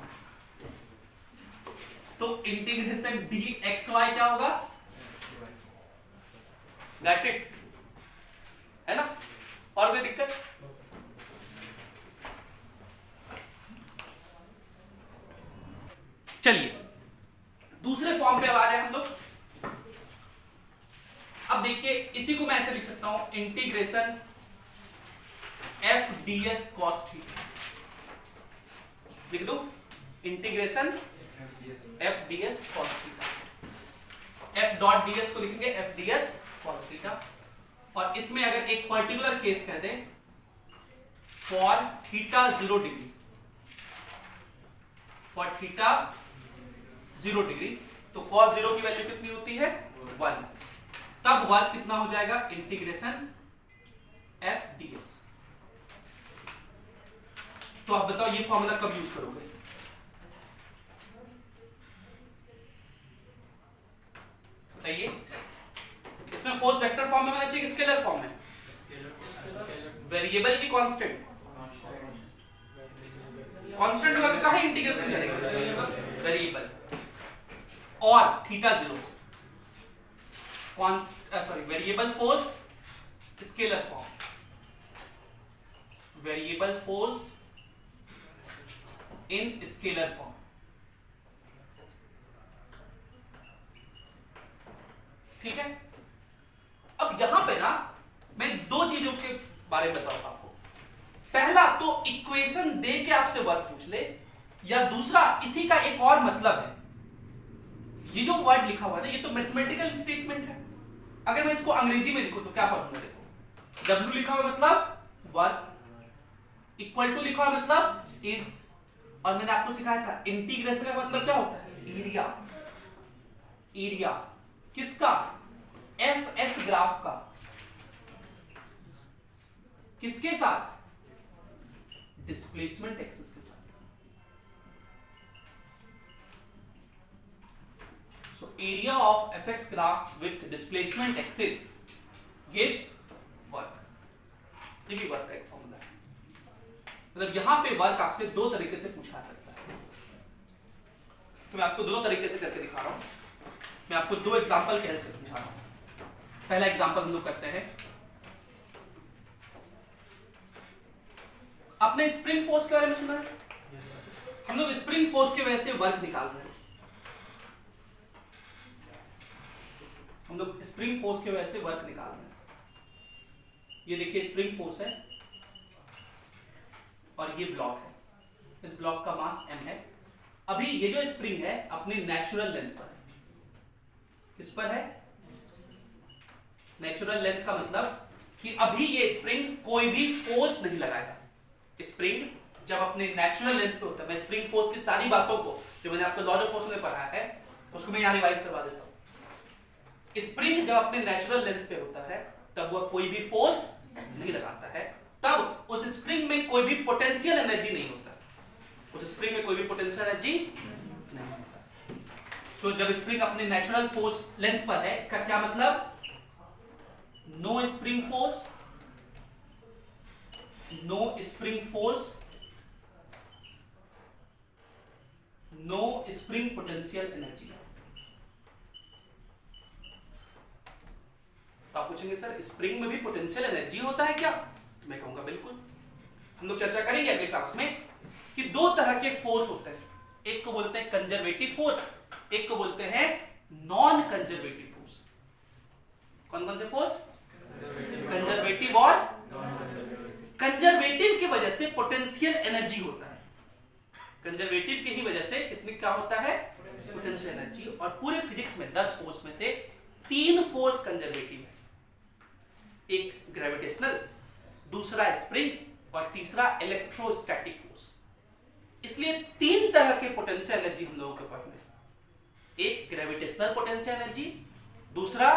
तो इंटीग्रेशन डी एक्स वाई क्या होगा? Got it? है ना? और कोई दिक्कत? चलिए दूसरे फॉर्म पे आ जाए हम लोग। अब देखिए इसी को मैं ऐसे लिख सकता हूं, integration F D S cos theta. लिख दो integration F D S cos theta. F dot D S को लिखेंगे F D S cos theta. और इसमें अगर एक पर्टिकुलर केस कह दें, for theta 0 degree, for theta 0 degree, तो cos 0 की वैल्यू कितनी होती है? 1। तब वर्क कितना हो जाएगा? Integration F D S. तो आप बताओ ये फॉर्मूला कब यूज करोगे? बताइए, इसमें फोर्स वेक्टर फॉर्म में होना चाहिए कि स्केलर फॉर्म में? वेरिएबल की कांस्टेंट, कांस्टेंट होगा तो कहां इंटीग्रेशन करेंगे? वेरिएबल। और theta 0, sorry variable force scalar form, variable force in scalar form. ठीक है। अब यहां पे ना मैं दो चीजों के बारे में बताऊंगा आपको। पहला तो इक्वेशन दे के आपसे वर्क पूछ ले, या दूसरा इसी का एक और मतलब है। ये जो वर्ड लिखा हुआ है ये तो मैथमेटिकल स्टेटमेंट है। अगर मैं इसको अंग्रेजी में लिखूं तो क्या पढ़ूंगा? देखो, W लिखा हुआ मतलब वर्क, इक्वल टू लिखा हुआ मतलब इज, और मैंने आपको सिखाया था इंटीग्रेशन का मतलब क्या होता है, एरिया। एरिया किसका, एफ एस ग्राफ का, किसके साथ, डिस्प्लेसमेंट एक्सिस के साथ। So area of fx graph with displacement axis gives work. ये भी वर्क का एक फॉर्मूला है। मतलब यहां पे वर्क आपसे दो तरीके से पूछा सकता है। तो मैं आपको दोनों तरीके से करके दिखा रहा हूं। मैं आपको दो एग्जांपल के हेल्प से समझा रहा हूं। पहला एग्जांपल हम लोग करते हैं, आपने स्प्रिंग फोर्स के बारे में सुना है? हम लोग स्प्रिंग फोर्स की वजह से वर्क निकाल रहे हैं। हम लोग स्प्रिंग फोर्स की वजह से वर्क निकाल रहे हैं। ये देखिए स्प्रिंग फोर्स है और ये ब्लॉक है। इस ब्लॉक का मास m है। अभी ये जो स्प्रिंग है अपनी नेचुरल लेंथ पर है। किस पर है, नेचुरल लेंथ का मतलब कि अभी ये स्प्रिंग कोई भी फोर्स नहीं लगाएगा। स्प्रिंग जब अपने नेचुरल लेंथ पे होता है, मैं स्प्रिंग फोर्स की सारी बातों को जो मैंने आपको लॉज ऑफ मोशन में पढ़ाया है उसको मैं यहां रिवाइज करवा देता हूं। स्प्रिंग जब अपने नेचुरल लेंथ पे होता है तब वह कोई भी फोर्स नहीं लगाता है, तब उस स्प्रिंग में कोई भी पोटेंशियल एनर्जी नहीं होता। उस स्प्रिंग में कोई भी पोटेंशियल एनर्जी नहीं होता। सो जब स्प्रिंग अपने नेचुरल फोर्स लेंथ पर है, इसका क्या मतलब, no spring force, no spring force, no spring potential energy. तो आप पूछेंगे सर स्प्रिंग में भी पोटेंशियल एनर्जी होता है क्या? तो मैं कहूंगा बिल्कुल। हम लोग चर्चा करेंगे अगले क्लास में कि दो तरह के फोर्स होते हैं, एक को बोलते हैं कंजर्वेटिव फोर्स, एक को बोलते हैं नॉन कंजर्वेटिव फोर्स। कौन कौन से फोर्स, कंजर्वेटिव और कंजर्वेटिव की वजह से पोटेंशियल एनर्जी होता है। कंजर्वेटिव की ही वजह से कितनी क्या होता है, पोटेंशियल एनर्जी। और पूरे फिजिक्स में 10 फोर्स में से 3 फोर्स कंजर्वेटिव है, एक ग्रेविटेशनल, दूसरा स्प्रिंग और तीसरा इलेक्ट्रोस्टैटिक फोर्स। इसलिए 3 तरह के पोटेंशियल एनर्जी हम लोगों के पास में, एक ग्रेविटेशनल पोटेंशियल एनर्जी, दूसरा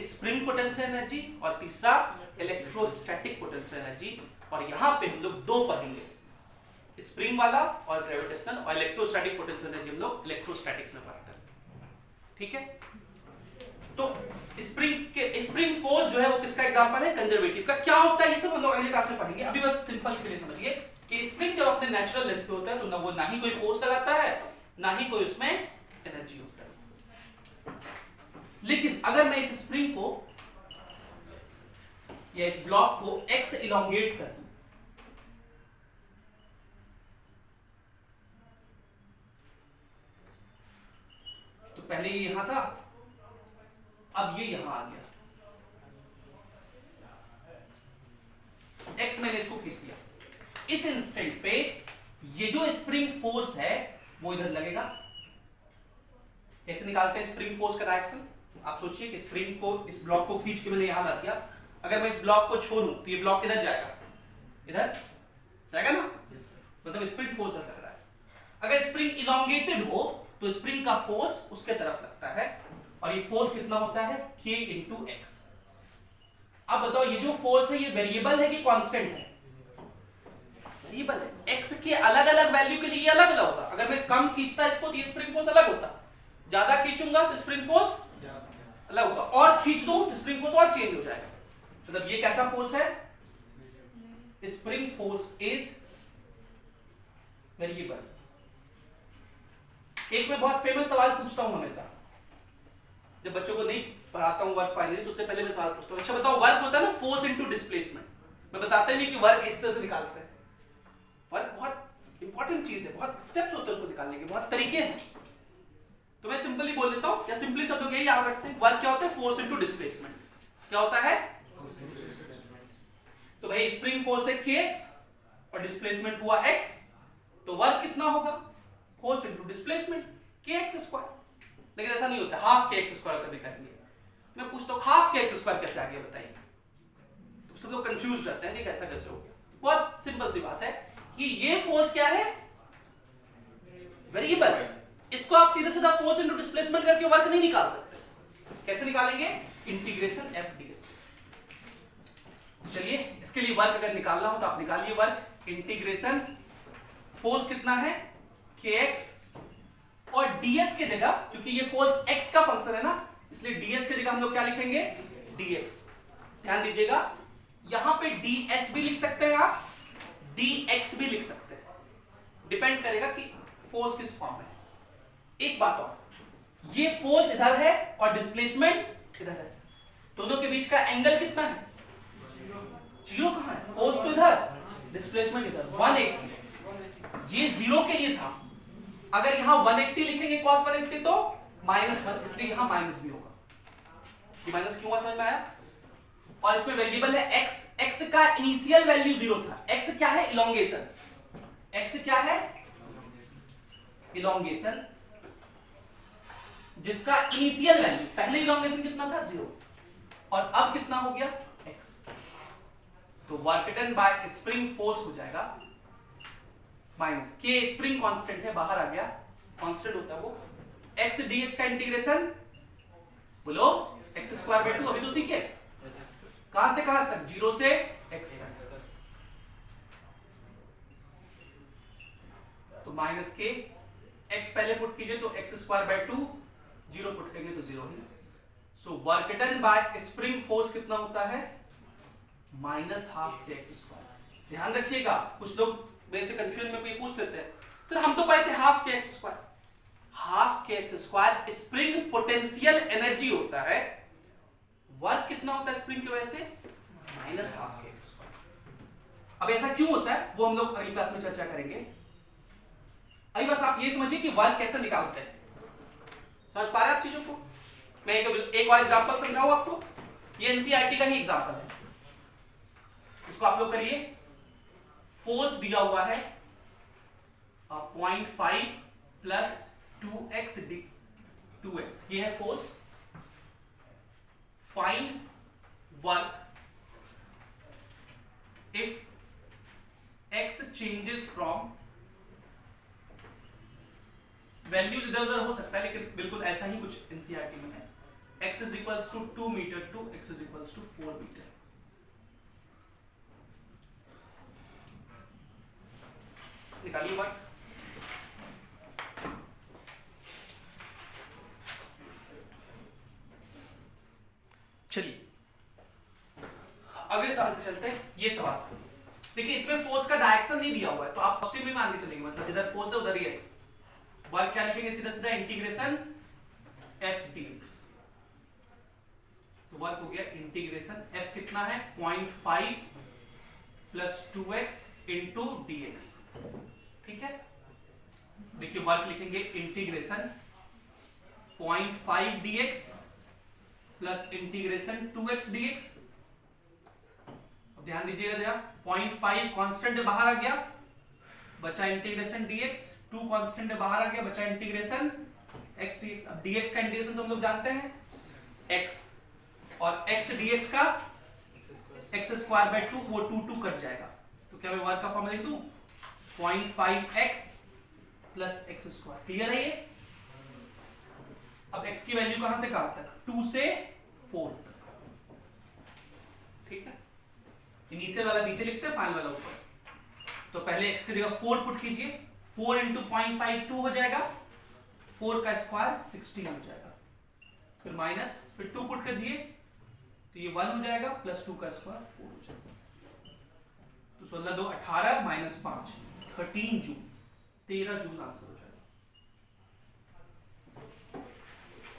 स्प्रिंग पोटेंशियल एनर्जी और तीसरा इलेक्ट्रोस्टैटिक पोटेंशियल एनर्जी। और यहां पे हम लोग दो पढ़ेंगे, स्प्रिंग वाला और ग्रेविटेशनल, और इलेक्ट्रोस्टैटिक पोटेंशियल एनर्जी हम लोग इलेक्ट्रोस्टैटिक्स में पढ़ते हैं। ठीक है, तो स्प्रिंग फोर्स जो है वो किसका एग्जांपल है, कंजर्वेटिव का। क्या होता है ये सब हम लोग अगली क्लास में पढ़ेंगे। अभी बस सिंपल के लिए समझिए कि स्प्रिंग जब अपने नेचुरल लेंथ पे होता है तो ना ही कोई फोर्स लगाता है, ना ही कोई उसमें एनर्जी होता है। लेकिन अगर मैं इस स्प्रिंग को या इस ब्लॉक को x इलोंगेट कर दूं, तो पहले ये यहां था, अब ये यहां आ गया, x मैंने इसको खींच लिया। इस इंस्टेंट पे ये जो स्प्रिंग फोर्स है वो इधर लगेगा। कैसे निकालते हैं स्प्रिंग फोर्स का डायरेक्शन? आप सोचिए कि स्प्रिंग को, इस ब्लॉक को खींच के मैंने यहां ला दिया, अगर मैं इस ब्लॉक को छोड़ूं तो ये ब्लॉक किधर जाएगा, इधर जाएगा ना, मतलब स्प्रिंग फोर्स लग रहा है। अगर स्प्रिंग इलोंगेटेड हो तो स्प्रिंग का फोर्स उसके तरफ लगता है, और ये फोर्स कितना होता है, k into x। अब बताओ ये जो फोर्स है ये वेरिएबल है कि कांस्टेंट है? वेरिएबल है। x के अलग अलग वैल्यू के लिए ये अलग अलग होगा। अगर मैं कम खींचता इसको तो ये स्प्रिंग फोर्स अलग होता, ज्यादा खींचूंगा तो स्प्रिंग फोर्स अलग होगा, और खींच दूं तो स्प्रिंग फोर्स और चेंज हो जाएगा। मतलब ये कैसा फोर्स है, स्प्रिंग फोर्स इज वेरिएबल। एक मैं बहुत फेमस सवाल पूछता हूं हमेशा, जब बच्चों को नहीं पढ़ाता हूं वर्क फाइनली, तो उससे पहले मैं सवाल पूछता हूं, अच्छा बताओ वर्क होता है ना फोर्स इनटू डिस्प्लेसमेंट। मैं बताता ही नहीं कि वर्क इस तरह से निकालते हैं। वर्क बहुत इंपॉर्टेंट चीज है, बहुत स्टेप्स होते हैं उसको निकालने के, बहुत तरीके हैं। तो मैं सिंपली बोल देता हूं, या सिंपली सब लोग यही याद रखते हैं, वर्क क्या होता है, फोर्स इनटू डिस्प्लेसमेंट। क्या होता है, तो भाई स्प्रिंग फोर्स है kx और डिस्प्लेसमेंट हुआ x, तो वर्क कितना होगा, force into displacement kx square. लेकिन ऐसा नहीं होता, हाफ kx स्क्वायर कभी करेंगे। मैं पूछता हूं हाफ kx स्क्वायर कैसे आ गया बताइए, तो सब लोग कंफ्यूज रहते हैं कि ऐसा कैसे हो गया। बहुत सिंपल सी बात है कि ये फोर्स क्या है, वेरिएबल। इसको आप सीधा सीधा फोर्स इनटू डिस्प्लेसमेंट करके वर्क नहीं निकाल सकते। कैसे निकालेंगे? Integration F ds। चलिए इसके लिए वर्क अगर निकालना हो तो आप निकालिए वर्क। इंटीग्रेशन फोर्स कितना है kx, और ds के जगह, क्योंकि ये फोर्स x का फंक्शन है ना, इसलिए ds के जगह हम लोग क्या लिखेंगे? dx। ध्यान दीजिएगा यहां पे ds भी लिख सकते हैं आप, dx भी लिख सकते हैं, डिपेंड करेगा कि फोर्स किस फॉर्म में है। एक बात और, ये फोर्स इधर है और डिस्प्लेसमेंट इधर है, दोनों के बीच का एंगल कितना है? 0 कहां है? फोर्स तो इधर, डिस्प्लेसमेंट इधर, 180। ये 0 के लिए था, अगर यहां 180 लिखेंगे cos 180 तो -1, इसलिए यहां माइनस भी होगा। ये माइनस क्यों हुआ समझ में आया? और इसमें वेरिएबल है x, x का इनिशियल वैल्यू 0 था। x क्या है? इलोंगेशन। x क्या है? इलोंगेशन, जिसका इनिशियल वैल्यू, पहले इलोंगेशन कितना था? 0, और अब कितना हो गया? x। तो work done by spring force हो जाएगा माइनस k, स्प्रिंग कांस्टेंट है, बाहर आ गया, कांस्टेंट होता है वो, x dx का इंटीग्रेशन, बोलो x²/2। अभी तो सीखे कहां से कहां तक? 0 से x तक। तो माइनस के, x पहले पुट कीजिए तो x²/2, 0 पुट करेंगे तो 0 ही। So work done by spring force कितना होता है? -12 kx²। ध्यान रखिएगा, कुछ लोग मेरे से कंफ्यूजन में कोई पूछ लेते हैं, सर हम तो पाए थे ½ kx²। ½ kx² spring potential energy होता है, वर्क कितना होता है स्प्रिंग की वजह से? -½ kx²। अब ऐसा क्यों होता है वो हम लोग अगली क्लास में चर्चा करेंगे। अभी बस आप ये समझिए कि वर्क कैसे निकालते हैं। समझ पा रहे हैं आप चीजों को? मैं एक और एग्जांपल समझाऊं आपको। ये एनसीईआरटी का ही एग्जांपल है, इसको आप लोग करिए। फोर्स दिया हुआ है 0.5 प्लस 2x, ये है force. Find work if x changes from, values इधर उधर हो सकता है लेकिन बिल्कुल ऐसा ही कुछ एनसीईआरटी में है। x = 2 metre to x = 4 metre. निकालिए वर्क। चलिए अगले सवाल पे चलते हैं। ये सवाल देखिए, इसमें फोर्स का डायरेक्शन नहीं दिया हुआ है, तो आप पॉजिटिव में मान के चलेंगे, मतलब जिधर फोर्स है उधर ही x। वर्क क्या लिखेंगे? सीधा सीधा इंटीग्रेशन f dx। तो वर्क हो गया इंटीग्रेशन f कितना है? 0.5 प्लस 2x इंटू dx। ठीक है, देखिए वर्क लिखेंगे integration 0.5 dx plus integration 2x dx। अब ध्यान दीजिएगा जरा, 0.5 कांस्टेंट बाहर आ गया, बचा इंटीग्रेशन dx, 2 कांस्टेंट बाहर आ गया, बचा इंटीग्रेशन x dx। अब dx का इंटीग्रेशन तो हम लोग जानते हैं x, और x dx का x²/2, वो 2 कट जाएगा, तो क्या मैं वर्क का फॉर्मूला लिख दूं? 0.5x plus x²। क्लियर है ये? अब x की वैल्यू कहां से कहां तक? 2 से 4 तक। ठीक है, इनिशियल वाला नीचे लिखते हैं, फाइनल वाला ऊपर। तो पहले x की जगह 4 पुट कीजिए, 4 × 0.5 2 हो जाएगा, 4 का स्क्वायर 16 हो जाएगा, फिर माइनस, फिर 2 पुट कर दिए तो ये 1 हो जाएगा, प्लस 2 का स्क्वायर 4 हो जाएगा। तो 16 2 18 माइनस 5 13 जूल, 13 जून आंसर हो जाएगा।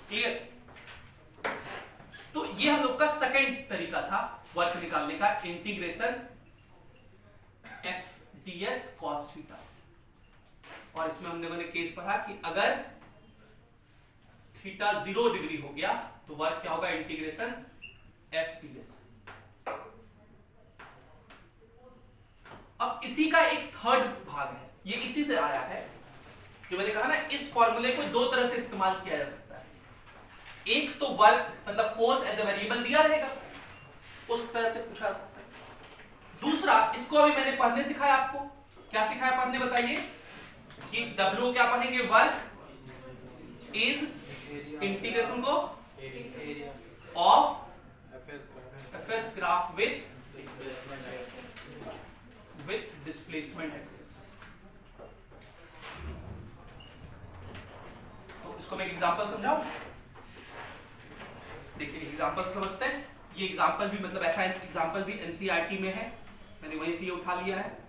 क्लियर? तो ये हम लोग का सेकंड तरीका था वर्क निकालने का, integration f ds cos theta. और इसमें हमने केस पढ़ा कि अगर थीटा 0 डिग्री हो गया तो वर्क क्या होगा? Integration f ds। अब इसी का एक थर्ड भाग है, ये इसी से आया है, जो मैंने कहा ना, इस फॉर्मूले को दो तरह से इस्तेमाल किया जा सकता है। एक तो वर्क मतलब फोर्स एज ए वेरिएबल दिया रहेगा, उस तरह से पूछा जा सकता है। दूसरा, इसको अभी मैंने पढ़ने सिखाया आपको। क्या सिखाया पढ़ने बताइए? कि W क्या पढ़ेंगे, वर्क इज इंटीग्रेशन को of FS graph with displacement axis. तो इसको मैं एग्जांपल समझाऊं। देखिए एग्जांपल समझते हैं। ये एग्जांपल भी मतलब ऐसा एग्जांपल भी एनसीईआरटी में है, मैंने वहीं से ये उठा लिया है।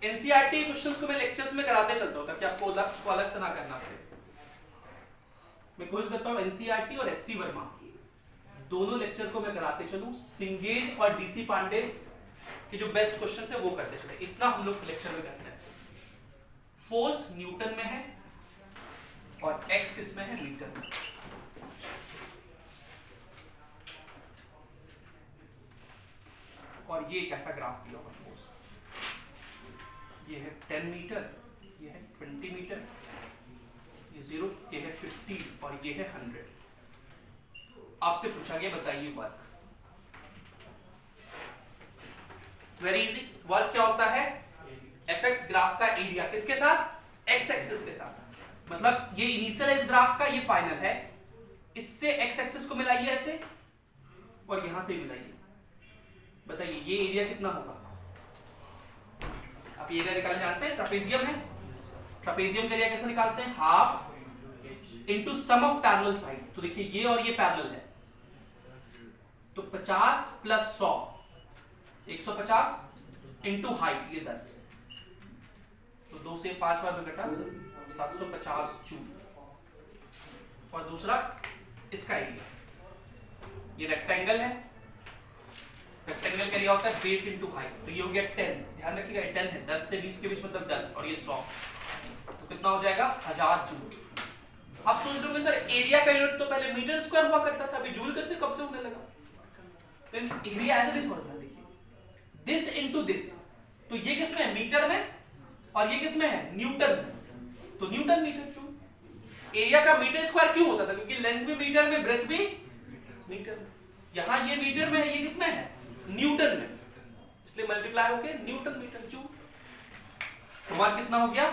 एनसीईआरटी क्वेश्चंस को मैं लेक्चर्स में कराते चलता हूं ताकि आपको उसको अलग से ना करना पड़े। मैं कोशिश करता हूं एनसीईआरटी और एचसी वर्मा दोनों लेक्चर को मैं कराते चलूं, सिंगेज और डीसी पांडे के जो बेस्ट क्वेश्चंस है वो करते चले। इतना हम लोग लेक्चर में करते हैं। फोर्स न्यूटन में है और एक्स किस में है, मीटर में। और ये कैसा ग्राफ दिया हुआ फोर्स, ये है 10 मीटर, ये है 20 मीटर, ये 0, ये है 50 और ये है 100। आपसे पूछा गया बताइए वर्क। Very easy. वर्क क्या होता है, एफएक्स ग्राफ का एरिया किसके साथ, एक्स एक्सिस के साथ। मतलब ये इनिशियल है इस ग्राफ का, ये फाइनल है। इससे एक्स एक्सिस को मिलाइए ऐसे और यहां से मिलाइए। बताइए ये एरिया कितना होगा। आप एरिया निकालना जानते हैं, ट्रापेजियम है। ट्रापेजियम का एरिया कैसे निकालते हैं, half into sum of parallel side. तो देखिए ये और ये पैरेलल है, तो 50 प्लस 100 150 इनटू हाइट ये 10, तो 2 से 5 बार में घटा 750 जूल। और दूसरा इसका एरिया, ये रेक्टेंगल है, रेक्टेंगल का एरिया होता है बेस इनटू हाइट, तो ये हो गया 10। ध्यान रखिएगा 10 है, 10 से 20 के बीच मतलब 10 और ये 100, तो कितना हो जाएगा 1000 जूल। आप सोच रहे होंगे सर एरिया का यूनिट तो पहले मीटर स्क्वायर हुआ करता था, अभी जूल कैसे कब से होने लगा। तो एरिया एज इट इज समझना। देखिए दिस इनटू दिस, तो ये किस में है, मीटर में, और ये किस में है, न्यूटन में। तो न्यूटन मीटर जूल। एरिया का मीटर स्क्वायर क्यों होता था, क्योंकि लेंथ भी मीटर में, ब्रेथ भी मीटर में। यहां ये मीटर में है, ये किस में है, न्यूटन में, इसलिए मल्टीप्लाई होके न्यूटन मीटर जूल। तुम्हारा कितना हो गया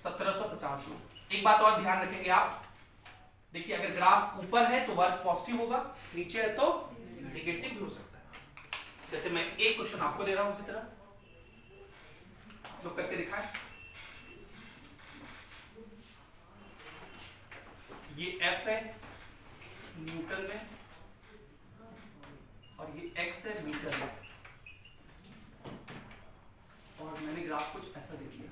1750 जूल। एक बात और ध्यान रखेंगे आप, देखिए अगर ग्राफ ऊपर है तो वर्क पॉजिटिव होगा, नीचे है तो नेगेटिव भी हो सकता है। जैसे मैं एक क्वेश्चन आपको दे रहा हूं, उसी तरह लोग करके दिखाएं। ये F है न्यूटन में और ये X है मीटर में, और मैंने ग्राफ कुछ ऐसा दे दिया।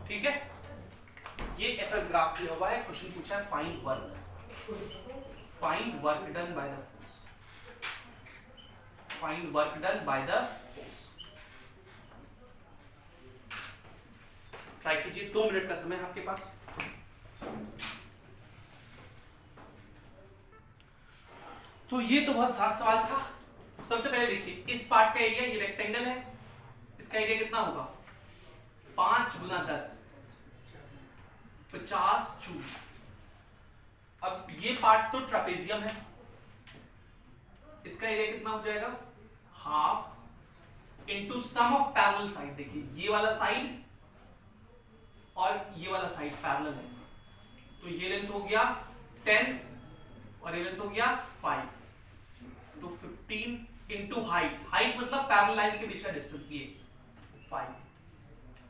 ठीक है, ये एफएस ग्राफ दिया हुआ है। क्वेश्चन पूछा है find work done by the force, find work done by the force. Try कीजिए, 2 मिनट का समय है आपके पास। तो ये तो बहुत आसान सवाल था। सबसे पहले देखिए इस पार्ट का एरिया, ये रेक्टेंगल है, इसका एरिया कितना होगा 5 गुना 10 50 जूल। अब ये पार्ट तो ट्रापेजियम है, इसका एरिया कितना हो जाएगा half into sum of parallel side. देखिए ये वाला साइड और ये वाला साइड पैरेलल है, तो ये लेंथ हो गया 10 और ये लेंथ हो गया 5, तो 15 इनटू हाइट, हाइट मतलब पैरेलल लाइंस के बीच का डिस्टेंस, ये 5,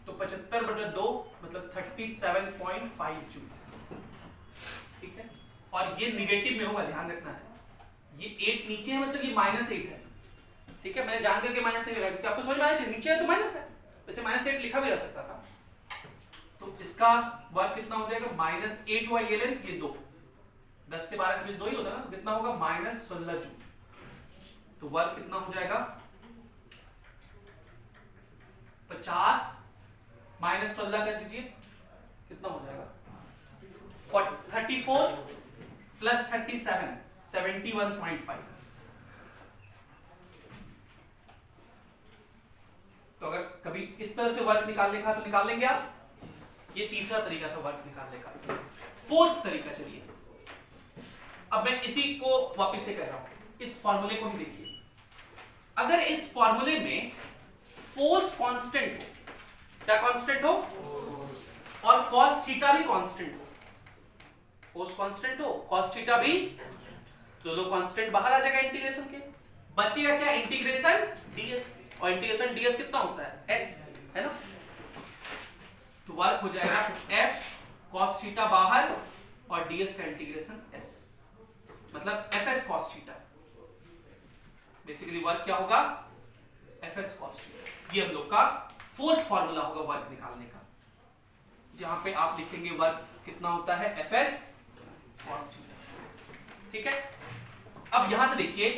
तो 75/2 मतलब 37.5 जूल। ठीक है, और ये निगेटिव में होगा, ध्यान रखना है। ये 8 नीचे है मतलब ये -8 है। ठीक है, मैंने जान करके -8 लिखा क्योंकि आपको समझ में आया नीचे है तो माइनस है, वैसे -8 लिखा भी जा सकता था। तो इसका वर्क कितना हो जाएगा -8 हुआ, ये लेंथ ये 2, 10 से 12 के बीच 2 ही होता है ना, तो कितना होगा -16 जूल। तो वर्क कितना हो जाएगा 50 -16 कर दीजिए, कितना हो जाएगा 34 प्लस 37 71.5। तो अगर कभी इस तरह से वर्क निकालने का तो निकाल लेंगे आप। ये तीसरा तरीका था वर्क निकालने का। फोर्थ तरीका, चलिए अब मैं इसी को वापस से कह रहा हूं, इस फॉर्मूले को ही देखिए। अगर इस फॉर्मूले में फोर्स कांस्टेंट हो, क्या कांस्टेंट हो, और cos थीटा भी कांस्टेंट हो, फोर्स कांस्टेंट हो cos थीटा भी, तो दो कांस्टेंट बाहर आ जाएगा इंटीग्रेशन के, बचेगा क्या इंटीग्रेशन ds, और इंटीग्रेशन ds कितना होता है s, है ना। तो वर्क हो जाएगा f cos थीटा बाहर और ds का इंटीग्रेशन s, मतलब fs cos theta. Basically work क्या होगा fs cos थीटा। ये हम लोग का फोर्थ फार्मूला होगा वर्क निकालने का, जहां पे आप लिखेंगे वर्क कितना होता है fs cos थीटा। ठीक है, अब यहां से देखिए,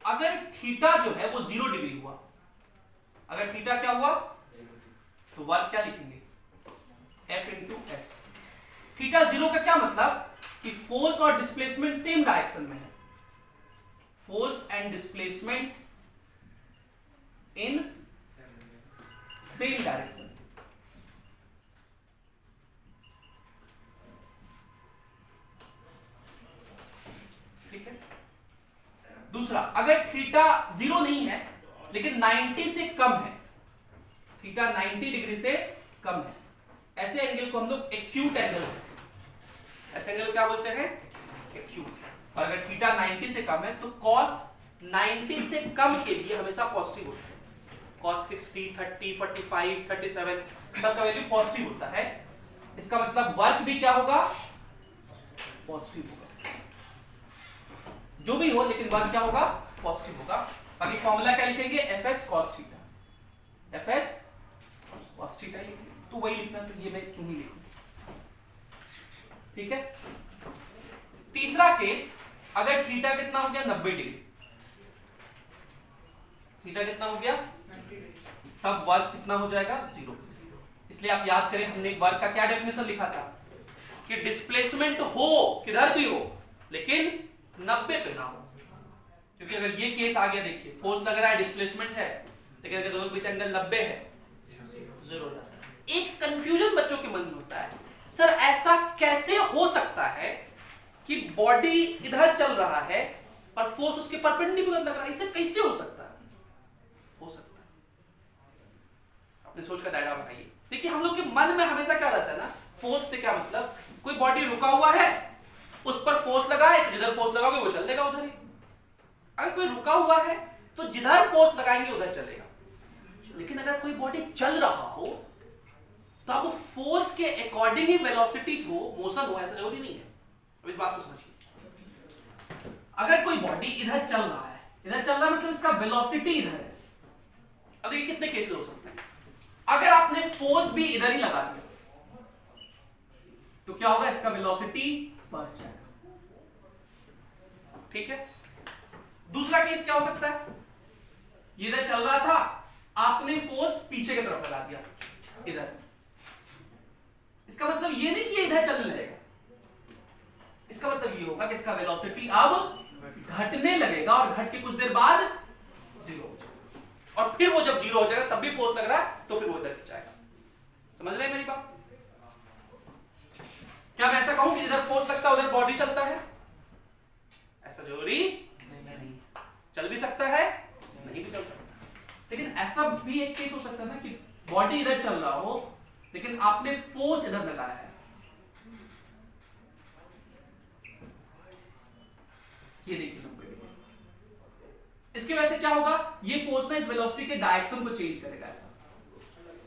अगर थीटा जो है वो 0 डिग्री हुआ, अगर थीटा क्या हुआ, तो वर्क क्या लिखेंगे f इंटू एस। थीटा 0 का क्या मतलब कि फोर्स और डिस्प्लेसमेंट सेम डायरेक्शन में है, force and displacement in same direction. ठीक है, दूसरा, अगर थीटा 0 नहीं है लेकिन 90 से कम है, थीटा 90 डिग्री से कम है, ऐसे एंगल को हम लोग एक्यूट एंगल, ऐसे एंगल को क्या बोलते हैं एक्यूट। और अगर थीटा 90 से कम है तो cos 90 से कम के लिए हमेशा पॉजिटिव होता है, cos 60 30 45 37 सबका वैल्यू पॉजिटिव होता है। इसका मतलब वर्क भी क्या होगा पॉजिटिव होगा, जो भी हो लेकिन वर्क क्या होगा पॉजिटिव होगा। बाकी फॉर्मूला क्या लिखेंगे fs cos theta, fs cos theta लिखेंगे, तो वही लिखना, तो ये मैं क्यों नहीं लिखूं। ठीक है, तीसरा केस, अगर थीटा कितना हो गया 90 डिग्री, थीटा कितना हो गया, तब वर्क कितना हो जाएगा 0। इसलिए आप याद करें, हमने वर्क का क्या डेफिनेशन लिखा था कि डिस्प्लेसमेंट हो किधर भी हो लेकिन 90 पे ना हो, क्योंकि अगर ये केस आ गया, देखिए फोर्स लग रहा है, डिस्प्लेसमेंट है, लेकिन अगर दोनों के बीच एंगल 90 है, 0 हो जाता है। एक कंफ्यूजन बच्चों के मन में होता है, सर ऐसा कैसे हो सकता है कि बॉडी इधर चल रहा है और फोर्स उसके परपेंडिकुलर लग रहा है, इसे कैसे हो सकता है। हो सकता है, अपने सोच का दायरा बनाइए। देखिए हम लोग के मन में हमेशा क्या रहता है ना, फोर्स से क्या मतलब, कोई बॉडी रुका हुआ है, उस पर फोर्स लगा है, तो जिधर फोर्स लगाओगे वो चल देगा उधर ही। अगर कोई रुका हुआ है तो जिधर फोर्स लगाएंगे उधर चलेगा, लेकिन अगर कोई बॉडी चल रहा हो तब फोर्स के अकॉर्डिंग ही वेलोसिटी हो, मोशन हो, ऐसा जरूरी नहीं है। अब इस बात को समझिए, अगर कोई बॉडी इधर चल रहा है, इधर चल रहा है मतलब इसका वेलोसिटी इधर है। अब देखिए कितने केसेस हो सकते हैं, अगर आपने फोर्स भी इधर ही लगा दिया तो क्या होगा, इसका वेलोसिटी बढ़ जाएगा। ठीक है, दूसरा केस क्या हो सकता है, ये इधर चल रहा था, आपने फोर्स पीछे की तरफ लगा दिया इधर, इसका मतलब ये नहीं कि ये इधर चलने लगेगा, इसका मतलब ये होगा कि इसका वेलोसिटी अब घटने लगेगा और घट के कुछ देर बाद 0 हो जाएगा, और फिर वो जब 0 हो जाएगा तब भी फोर्स लग रहा है तो फिर वो इधर खिंचाएगा। समझ रहे हैं मेरी बात? क्या मैं ऐसा कहूं कि जिधर फोर्स लगता है उधर बॉडी चलता है? ऐसा जरूरी नहीं, चल भी सकता है, नहीं भी चल सकता। लेकिन ऐसा भी एक केस हो सकता है ना कि बॉडी इधर चल रहा हो लेकिन आपने फोर्स इधर लगाया है, ये देखिए 90 डिग्री, इसकी वजह से क्या होगा, ये फोर्स ना इस वेलोसिटी के डायरेक्शन को चेंज करेगा। ऐसा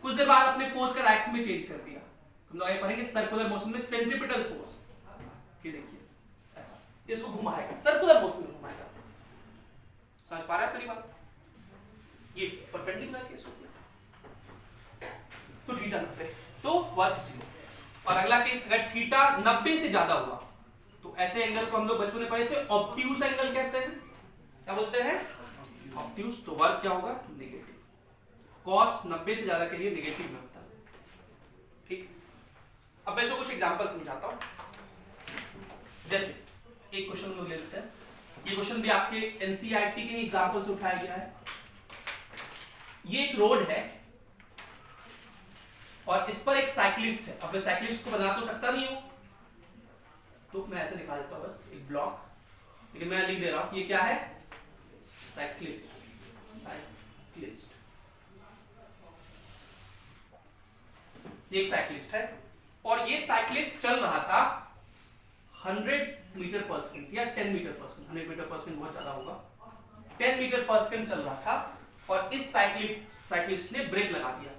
कुछ देर बाद अपने फोर्स का डायरेक्शन में चेंज कर दिया, हम लोग ये पढ़ेंगे सर्कुलर मोशन में सेंट्रीपिटल फोर्स। ये देखिए ऐसा, इसको घुमाएगा, सर्कुलर मोशन में घुमाएगा। समझ पा रहे हैं मेरी बात? ये परपेंडिकुलर केस हो गया, तो थीटा 90 तो वर्क 0। और अगला केस, अगर थीटा 90 से ज्यादा हुआ तो तो ऐसे एंगल को हम लोग बचपन में पढ़े थे, ऑब्ट्यूस एंगल कहते हैं। क्या बोलते हैं? ऑब्ट्यूस। तो वर्क क्या होगा? नेगेटिव। कॉस 90 से ज्यादा के लिए नेगेटिव में होता है। ठीक, अब मैं इसको कुछ एग्जांपल समझाता हूं। जैसे एक क्वेश्चन लोग ले लेते हैं, ये क्वेश्चन भी आपके एनसीईआरटी के एग्जांपल से उठाया गया है। ये एक रोड है और इस पर एक साइक्लिस्ट है। अब मैं साइक्लिस्ट को बना तो सकता नहीं हूं, तो मैं ऐसे दिखा देता हूं, बस एक ब्लॉक, लेकिन मैं लिख दे रहा हूं कि ये क्या है? साइक्लिस्ट। साइक्लिस्ट, ये एक साइक्लिस्ट है और ये साइक्लिस्ट चल रहा था 100 मीटर पर सेकंड या 10 metre per second. 100 metre per second बहुत ज्यादा होगा। 10 मीटर पर सेकंड चल रहा था और इस साइक्लिस्ट ने ब्रेक लगा दिया,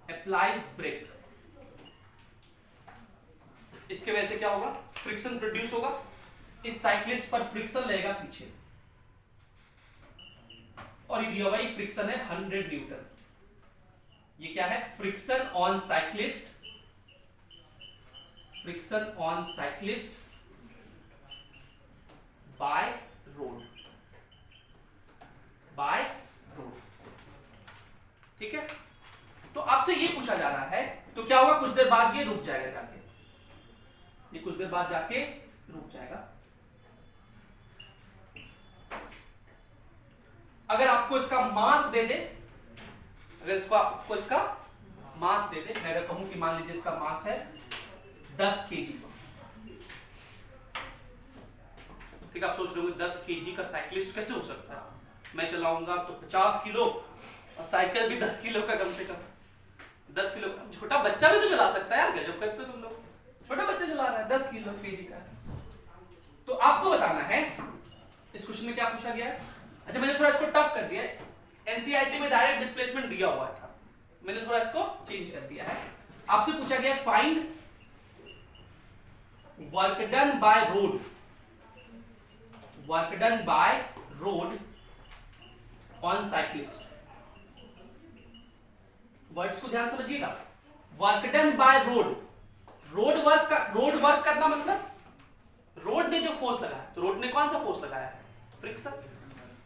अप्लाइज ब्रेक। इसके वजह से क्या होगा? फ्रिक्शन प्रोड्यूस होगा। इस साइक्लिस्ट पर फ्रिक्शन लगेगा पीछे, और ये दिया हुआ ये फ्रिक्शन है 100 न्यूटन। ये क्या है? Friction on cyclist, friction on cyclist by road, by road. ठीक है, तो आपसे ये पूछा जा रहा है, तो क्या होगा? कुछ देर बाद ये रुक जाएगा जाके, ये कुछ देर बाद जाके रुक जाएगा। अगर आपको इसका मास दे दे, अगर इसको आपको इसका मास दे दे, मैं अगर कहूं कि मान लीजिए इसका मास है 10 kg, ठीक है, आप सोच रहे होंगे 10 kg का साइक्लिस्ट कैसे हो सकता है? मैं चलाऊंगा तो 50 किलो और साइकिल भी 10 किलो का, कम से कम 10 किलो का। छोटा बच्चा भी तो चला सकता है यार, गजब करते हो तुम लोग। छोटा बच्चा चला रहा है 10 किलो kg का। तो आपको बताना है इस क्वेश्चन में क्या पूछा गया है। अच्छा, मैंने थोड़ा इसको टफ कर दिया है। एनसीईआरटी में डायरेक्ट डिस्प्लेसमेंट दिया हुआ था, मैंने थोड़ा इसको चेंज कर दिया है। आपसे पूछा गया find work done by road, work done by road on cyclist. Words को ध्यान समझिएगा। Work done by road, road work करना मतलब रोड ने जो फोर्स लगाया, तो रोड ने कौन सा फोर्स लगाया है? फ्रिक्शन।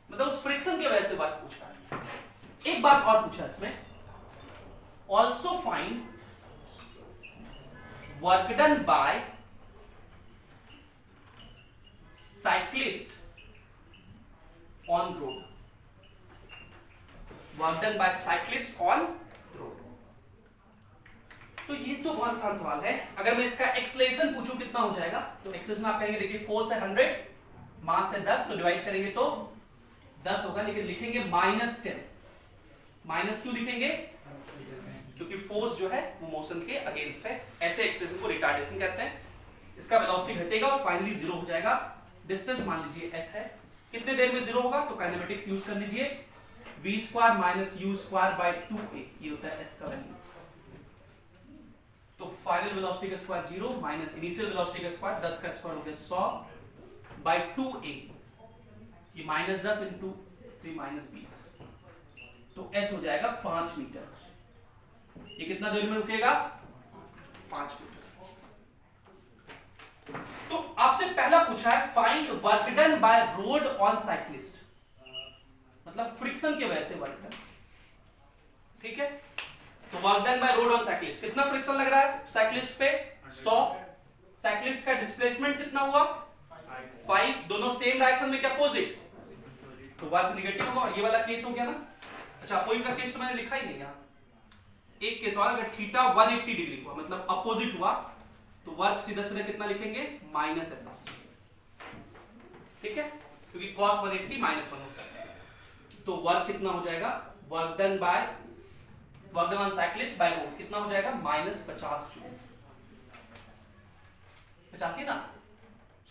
मतलब उस फ्रिक्शन की वजह से वर्क पूछा है। एक बात और पूछा इसमें, also find work done by cyclist on road, work done by cyclist on road. तो ये तो बहुत आसान सवाल है। अगर मैं इसका एक्सेलरेशन पूछूं कितना हो जाएगा, तो एक्सेलरेशन आप कहेंगे, देखिए फोर्स है 100, मास है 10, तो डिवाइड करेंगे तो 10 होगा, लेकिन लिखेंगे -10। माइनस क्यों लिखेंगे? क्योंकि फोर्स जो है वो मोशन के अगेंस्ट है। ऐसे एक्सेलरेशन को रिटार्डेशन कहते हैं। इसका वेलोसिटी घटेगा और फाइनली 0 हो जाएगा। डिस्टेंस मान लीजिए s है, कितने देर में 0 होगा? तो काइनेमेटिक्स यूज कर लीजिए, v² - u² 2a, ये होता है s का वैल्यू। तो फाइनल वेलोसिटी का स्क्वायर 0 माइनस इनिशियल वेलोसिटी का स्क्वायर, 10 का स्क्वायर हो गया 100/2a, ये -10 इंटू 3 - 20, तो s हो जाएगा 5 मीटर। ये कितना देर में रुकेगा? 5 मीटर। तो आपसे पहला पूछा है find work done by road on cyclist, मतलब फ्रिक्शन की वजह से वर्क डन। ठीक है, तो work done by road on cyclist, कितना फ्रिक्शन लग रहा है साइक्लिस्ट पे? 100। साइक्लिस्ट का डिस्प्लेसमेंट कितना हुआ? 5। दोनों सेम डायरेक्शन में क्या अपोजिट, तो वर्क नेगेटिव होगा। और ये वाला केस हो गया ना। अच्छा, अपोजिट का केस तो मैंने लिखा ही नहीं यहाँ। एक केस और, अगर थीटा 180 डिग्री हुआ, मतलब अपोजिट हुआ, तो वर्क सीधा सीधा कितना लिखेंगे? -s। ठीक है, क्योंकि cos 180 -1 होता है। तो वर्क कितना हो जाएगा? Work done on cyclist by road कितना हो जाएगा? -50 जूल। 85 ना,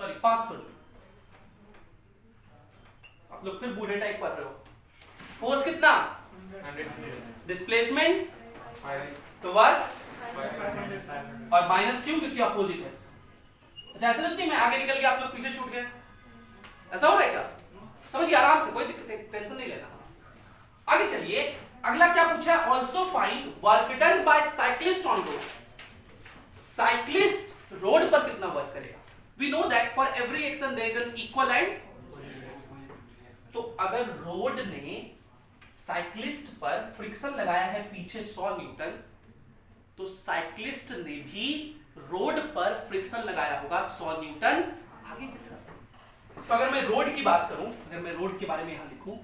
सॉरी 500 जूल। आप लोग फिर बूढ़े टाइप पढ़ रहे हो। फोर्स कितना? 100, डिस्प्लेसमेंट 5, तो वर्क, 500, और माइनस क्यों? क्योंकि अपोजिट है। अच्छा, ऐसा नहीं मैं आगे निकल गया, आप लोग पीछे छूट गए, ऐसा हो रहा है क्या? समझिए आराम से, कोई दिक्कत टेंशन नहीं लेना। आगे चलिए, अगला क्या पूछा है? Also find work done by cyclist on road. Cyclist road पर कितना वर्क करेगा? We know that for every action there is an equal and, तो अगर रोड ने साइक्लिस्ट पर फ्रिक्शन लगाया है पीछे 100 न्यूटन, तो साइक्लिस्ट ने भी रोड पर फ्रिक्शन लगाया होगा 100 न्यूटन आगे की तरफ। तो अगर मैं रोड की बात करूं, अगर मैं रोड के बारे में यहां लिखूं,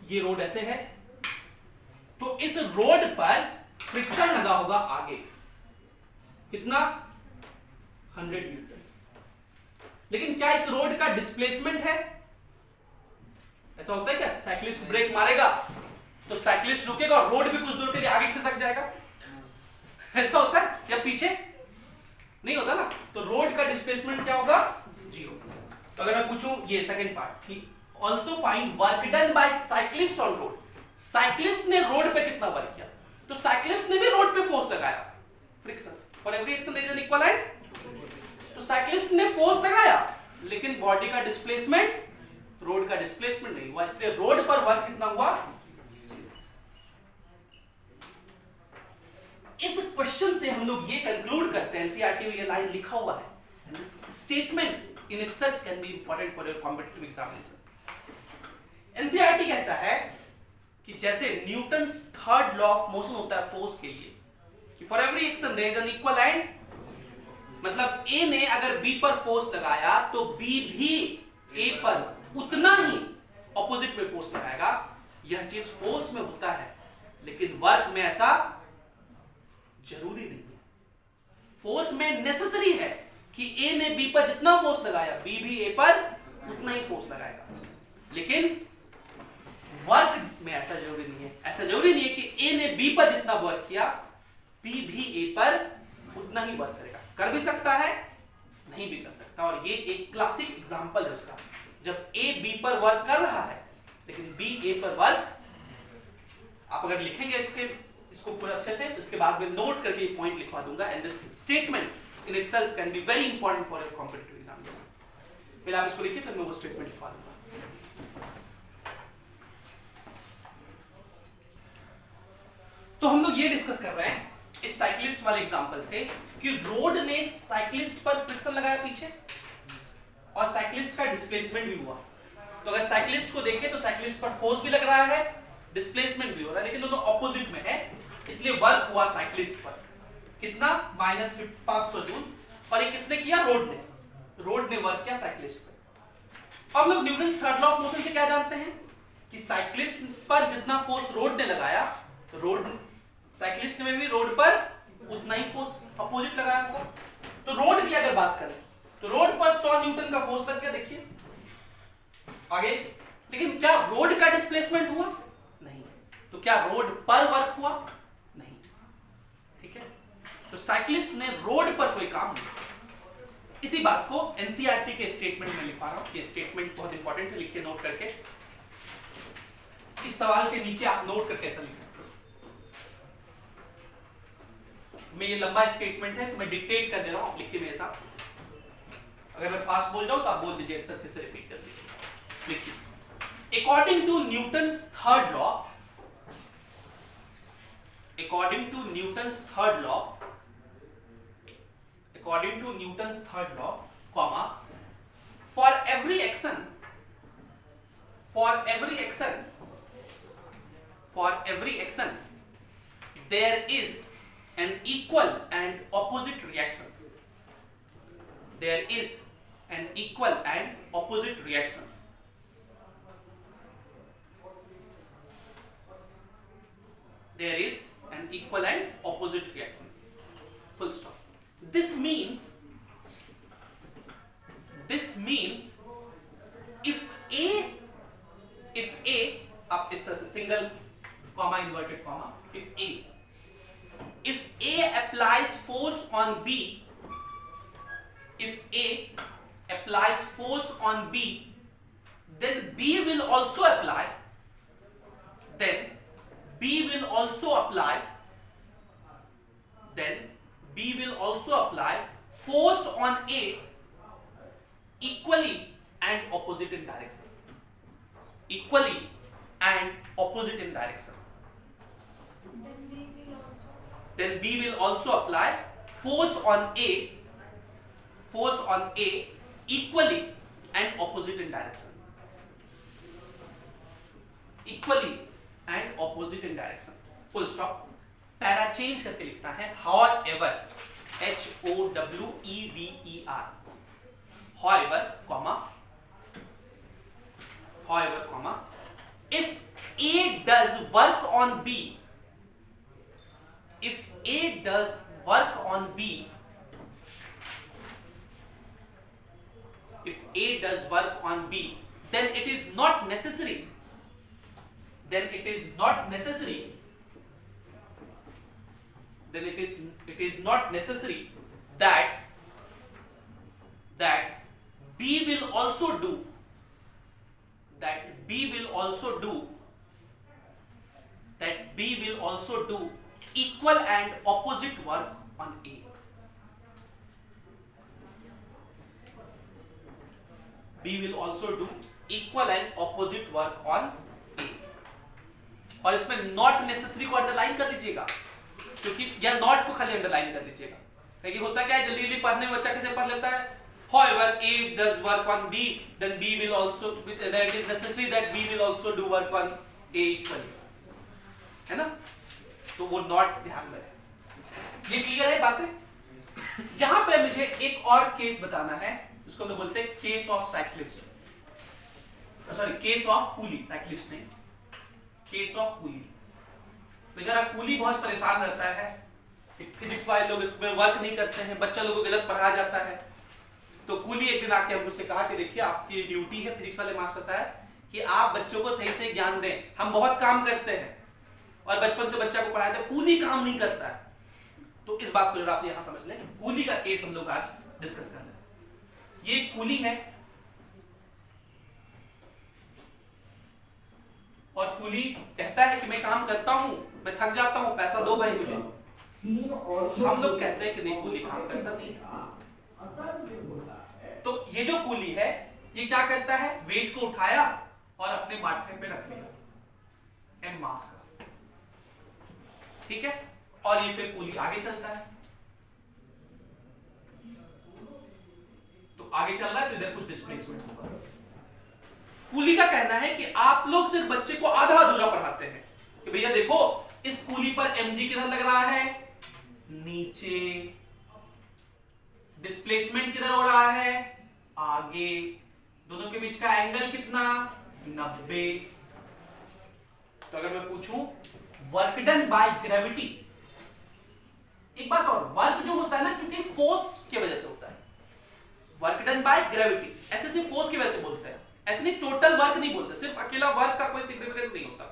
ये रोड ऐसे है, तो इस रोड पर फ्रिक्शन लगा होगा आगे कितना 100 न्यूटन। लेकिन क्या इस रोड का डिस्प्लेसमेंट है? ऐसा होता है क्या? साइक्लिस्ट ब्रेक मारेगा तो साइक्लिस्ट रुकेगा और रोड भी कुछ दूर के लिए आगे खिसक जाएगा, ऐसा होता है या पीछे? नहीं होता ना। तो रोड का डिस्प्लेसमेंट क्या होगा? 0। तो अगर मैं पूछूं ये सेकंड पार्ट कि also find work done by cyclist on road, cyclist ने रोड पे कितना वर्क किया, तो साइक्लिस्ट ने भी रोड पे फोर्स लगाया friction, for every action there is an equal and, तो साइक्लिस्ट ने फोर्स लगाया लेकिन बॉडी का डिस्प्लेसमेंट, रोड का डिस्प्लेसमेंट नहीं हुआ, इसलिए रोड पर वर्क कितना हुआ? इस क्वेश्चन से हम लोग ये कंक्लूड करते हैं, एनसीईआरटी में ये लाइन लिखा हुआ है, and this statement in itself can be important for your competitive examination. NCERT कहता है कि जैसे Newton's third law of motion होता है फोर्स के लिए कि for every action there is an equal and, मतलब ए ने अगर बी पर फोर्स लगाया तो बी भी ए पर उतना ही ऑपोजिट में फोर्स लगाएगा। यह चीज फोर्स में होता है लेकिन वर्क में ऐसा जरूरी नहीं है। फोर्स में नेसेसरी है कि ए ने बी पर जितना फोर्स लगाया बी भी ए पर उतना ही फोर्स लगाएगा, लेकिन वर्क में ऐसा जरूरी नहीं है। ऐसा जरूरी नहीं है कि ए ने बी पर जितना वर्क किया बी भी ए पर उतना ही वर्क करेगा। कर भी सकता है, नहीं भी कर सकता। और ये एक क्लासिक एग्जांपल है उसका, जब ए बी पर वर्क कर रहा है लेकिन बी ए पर वर्क, आप अगर लिखेंगे इसको पूरा अच्छे से, उसके बाद में नोट करके ये पॉइंट लिखवा दूंगा, and this statement in itself can be very important for your competitive examination. पहले आप इसको लिखिए, फिर मैं वो स्टेटमेंट लिखवा दूंगा। तो हम लोग ये डिस्कस कर रहे हैं इस साइक्लिस्ट वाले एग्जांपल से कि रोड ने साइक्लिस्ट पर फ्रिक्शन लगाया पीछे और साइक्लिस्ट का डिस्प्लेसमेंट भी हुआ। तो अगर साइक्लिस्ट को देखें तो साइक्लिस्ट पर फोर्स भी लग रहा है, डिस्प्लेसमेंट भी हो रहा है, लेकिन दोनों ऑपोजिट में है, इसलिए वर्क हुआ साइक्लिस्ट पर कितना -500 जूल, और ये किसने किया? रोड ने वर्क किया साइक्लिस्ट पर। अब लोग Newton's third law of motion से क्या जानते हैं कि साइक्लिस्ट पर जितना फोर्स रोड ने लगाया तो साइक्लिस्ट ने भी रोड पर उतना ही फोर्स अपोजिट लगाया होगा। तो रोड की अगर बात करें तो रोड पर 100 न्यूटन का फोर्स लग गया, देखिए आगे, लेकिन क्या रोड का डिस्प्लेसमेंट हुआ? नहीं। तो क्या रोड पर वर्क हुआ? नहीं। ठीक है, तो साइक्लिस्ट ने रोड पर कोई काम नहीं। इसी बात को एनसीईआरटी के स्टेटमेंट में लिखा रहा हूं। ये स्टेटमेंट बहुत इंपॉर्टेंट है, लिखिए नोट करके। इस सवाल के नीचे आप नोट करके ऐसा लिख सकते हो। मैं ये लंबा स्टेटमेंट है तो मैं डिक्टेट कर दे रहा हूं, आप लिखिए मेरे साथ। अगर मैं फास्ट बोल जाऊं तो आप बोल दीजिए, सर फिर से रिपीट कर दीजिए। लिखिए, according to Newton's third law, according to Newton's third law, comma, for every action there is an equal and opposite reaction. There is an equal and opposite reaction. There is an equal and opposite reaction. Full stop. This means if A आप इस तरह से single comma inverted comma, if A applies force on B, then B will also apply force on A equally and opposite in direction. Then B will also apply force on A force on A equally and opposite in direction. Equally and opposite in direction. Full stop. Para change करके लिखता है however, HOWEVER, however, comma, if A does work on B, if A does work on B, if A does work on B, then it is not necessary, then it is not necessary, then it is not necessary that B will also do, that B will also do equal and opposite work on A. B will also do equal and opposite work on A. और इसमें not necessary को underline कर लीजिएगा, क्योंकि या not को खाली underline कर लीजिएगा। लेकिन होता क्या है, जल्दी जल्दी पढ़ने में बच्चा कैसे पढ़ लेता है, however A does work on B, then B will also, that it is necessary that B will also do work on A equally, है ना? तो वो नॉट ध्यान में है। ये क्लियर है बातें? यहां पे मुझे एक और केस बताना है, उसको हम लोग बोलते हैं case of cyclist, sorry case of coolie, cyclist नहीं, केस ऑफ कूली। बेचारा कूली बहुत परेशान रहता है, फिजिक्स वाले लोग इसमें वर्क नहीं करते हैं, बच्चा लोगों को गलत पढ़ाया जाता है। तो कूली एक दिन आके हमसे कहा कि देखिए आपकी ड्यूटी है फिजिक्स वाले मास्टर साहब कि आप बच्चों को सही सही ज्ञान दें, हम बहुत काम करते हैं और बचपन से बच्चा को पढ़ाते हैं, कूली काम नहीं करता है। तो इस बात को जरा आप यहां समझ लें, कूली का केस हम लोग आज डिस्कस कर लें। ये कूली है और कूली कहता है कि मैं काम करता हूं, मैं थक जाता हूं, पैसा दो भाई मुझे। हम लोग कहते हैं कि नहीं, कूली काम करता नहीं है। तो ये जो कूली है ये क्या करता है, वेट को उठाया और अपने माथे पे रख लिया, एम मास का, ठीक है, और ये फिर कूली आगे चलता है। तो आगे चल रहा है तो इधर कुछ डिस्प्लेसमेंट होगा। कूली का कहना है कि आप लोग सिर्फ बच्चे को आधा अधूरा पढ़ाते हैं कि भैया देखो इस कूली पर mg किधर लग रहा है, नीचे, डिस्प्लेसमेंट किधर हो रहा है, आगे, दोनों के बीच का एंगल कितना, 90। तो अगर मैं पूछूं वर्क डन बाय ग्रेविटी, एक बात और, वर्क जो होता है ना किसी फोर्स की वजह से होता है, वर्क डन बाय ग्रेविटी, ऐसे सिर्फ फोर्स की वजह से बोलते हैं, ऐसे नहीं टोटल वर्क नहीं बोलते, सिर्फ अकेला वर्क का कोई सिग्निफिकेंस नहीं होता।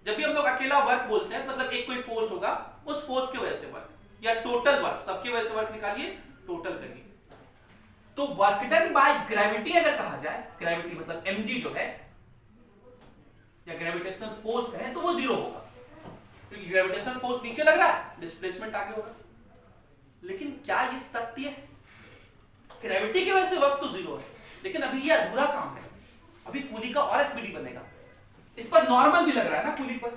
जब भी हम लोग अकेला वर्क बोलते हैं मतलब एक कोई फोर्स होगा, उस फोर्स की वजह से वर्क, या टोटल वर्क, सबकी वजह से वर्क निकालिए, टोटल करिए। तो वर्क डन बाय ग्रेविटी अगर कहा जाए, ग्रेविटी मतलब mg जो है या ग्रेविटेशनल फोर्स कहें तो वो जीरो होगा, क्योंकि ग्रेविटेशनल फोर्स नीचे लग रहा है, डिस्प्लेसमेंट आगे होगा। लेकिन क्या ये सत्य है? ग्रेविटी की वजह से वर्क तो जीरो है, लेकिन अभी ये अधूरा काम है, अभी कूली का और एफबीडी बनेगा। इस पर नॉर्मल भी लग रहा है ना, कूली पर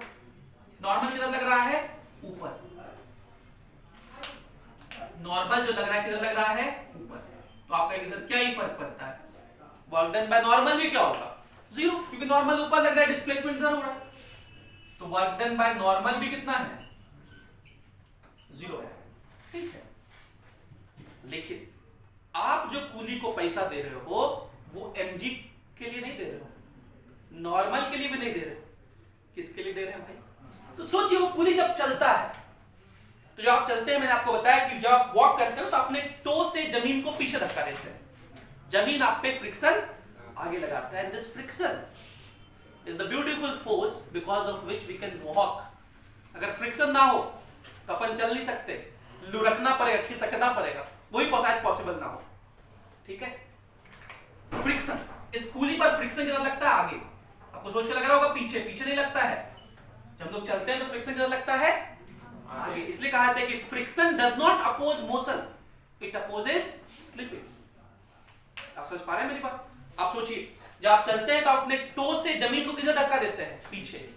नॉर्मल किधर लग रहा है, ऊपर, नॉर्मल जो लग रहा है किधर लग रहा है, ऊपर। तो आपका एक सर क्या ही फर्क पड़ता है, वर्क डन बाय नॉर्मल भी क्या होगा, जीरो, क्योंकि नॉर्मल ऊपर लग रहा है, डिस्प्लेसमेंट इधर हो रहा है। तो वर्क डन बाय नॉर्मल भी कितना है, जीरो है, ठीक है। लेकिन आप जो कूली को पैसा दे रहे हो वो mg के लिए नहीं दे रहे हो, नॉर्मल के लिए भी नहीं दे रहे हो, किसके लिए दे रहे हैं भाई? तो सोचिए वो कूली जब चलता है, तो जब आप चलते हैं, मैंने आपको बताया कि जब आप वॉक करते हो तो अपने टो से जमीन को पीछे धक्का देते हैं, जमीन आप पे फ्रिक्शन आगे लगाता है। This friction is the beautiful force because of which we can walk. अगर फ्रिक्शन ना हो तो अपन चल नहीं सकते, लुढ़कना पड़ेगा, खिसकना पड़ेगा, वही शायद पॉसिबल ना हो, ठीक है। फ्रिक्शन, इस कूली पर फ्रिक्शन किधर लगता है, आगे। आपको सोच के लग रहा होगा पीछे, पीछे नहीं लगता है, जब हम लोग चलते हैं तो फ्रिक्शन किधर लगता है, आगे। इसलिए कहा जाता है कि friction does not oppose motion, it opposes slipping. आप समझ पा रहे हैं मेरी बात? आप सोचिए जब आप चलते हैं तो आप अपने टो से जमीन को किधर धक्का देते हैं, पीछे,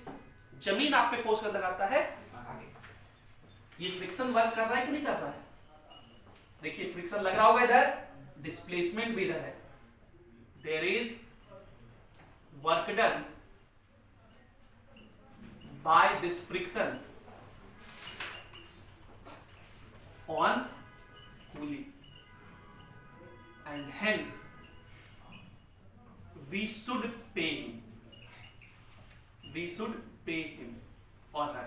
जमीन आप पे फोर्स कर लगाता है आगे। ये फ्रिक्शन वर्क कर रहा है कि नहीं कर रहा है? देखिए फ्रिक्शन लग रहा होगा इधर, डिस्प्लेसमेंट भी इधर है, there is work done by this friction on Cooley, and hence we should pay him. We should pay him or her.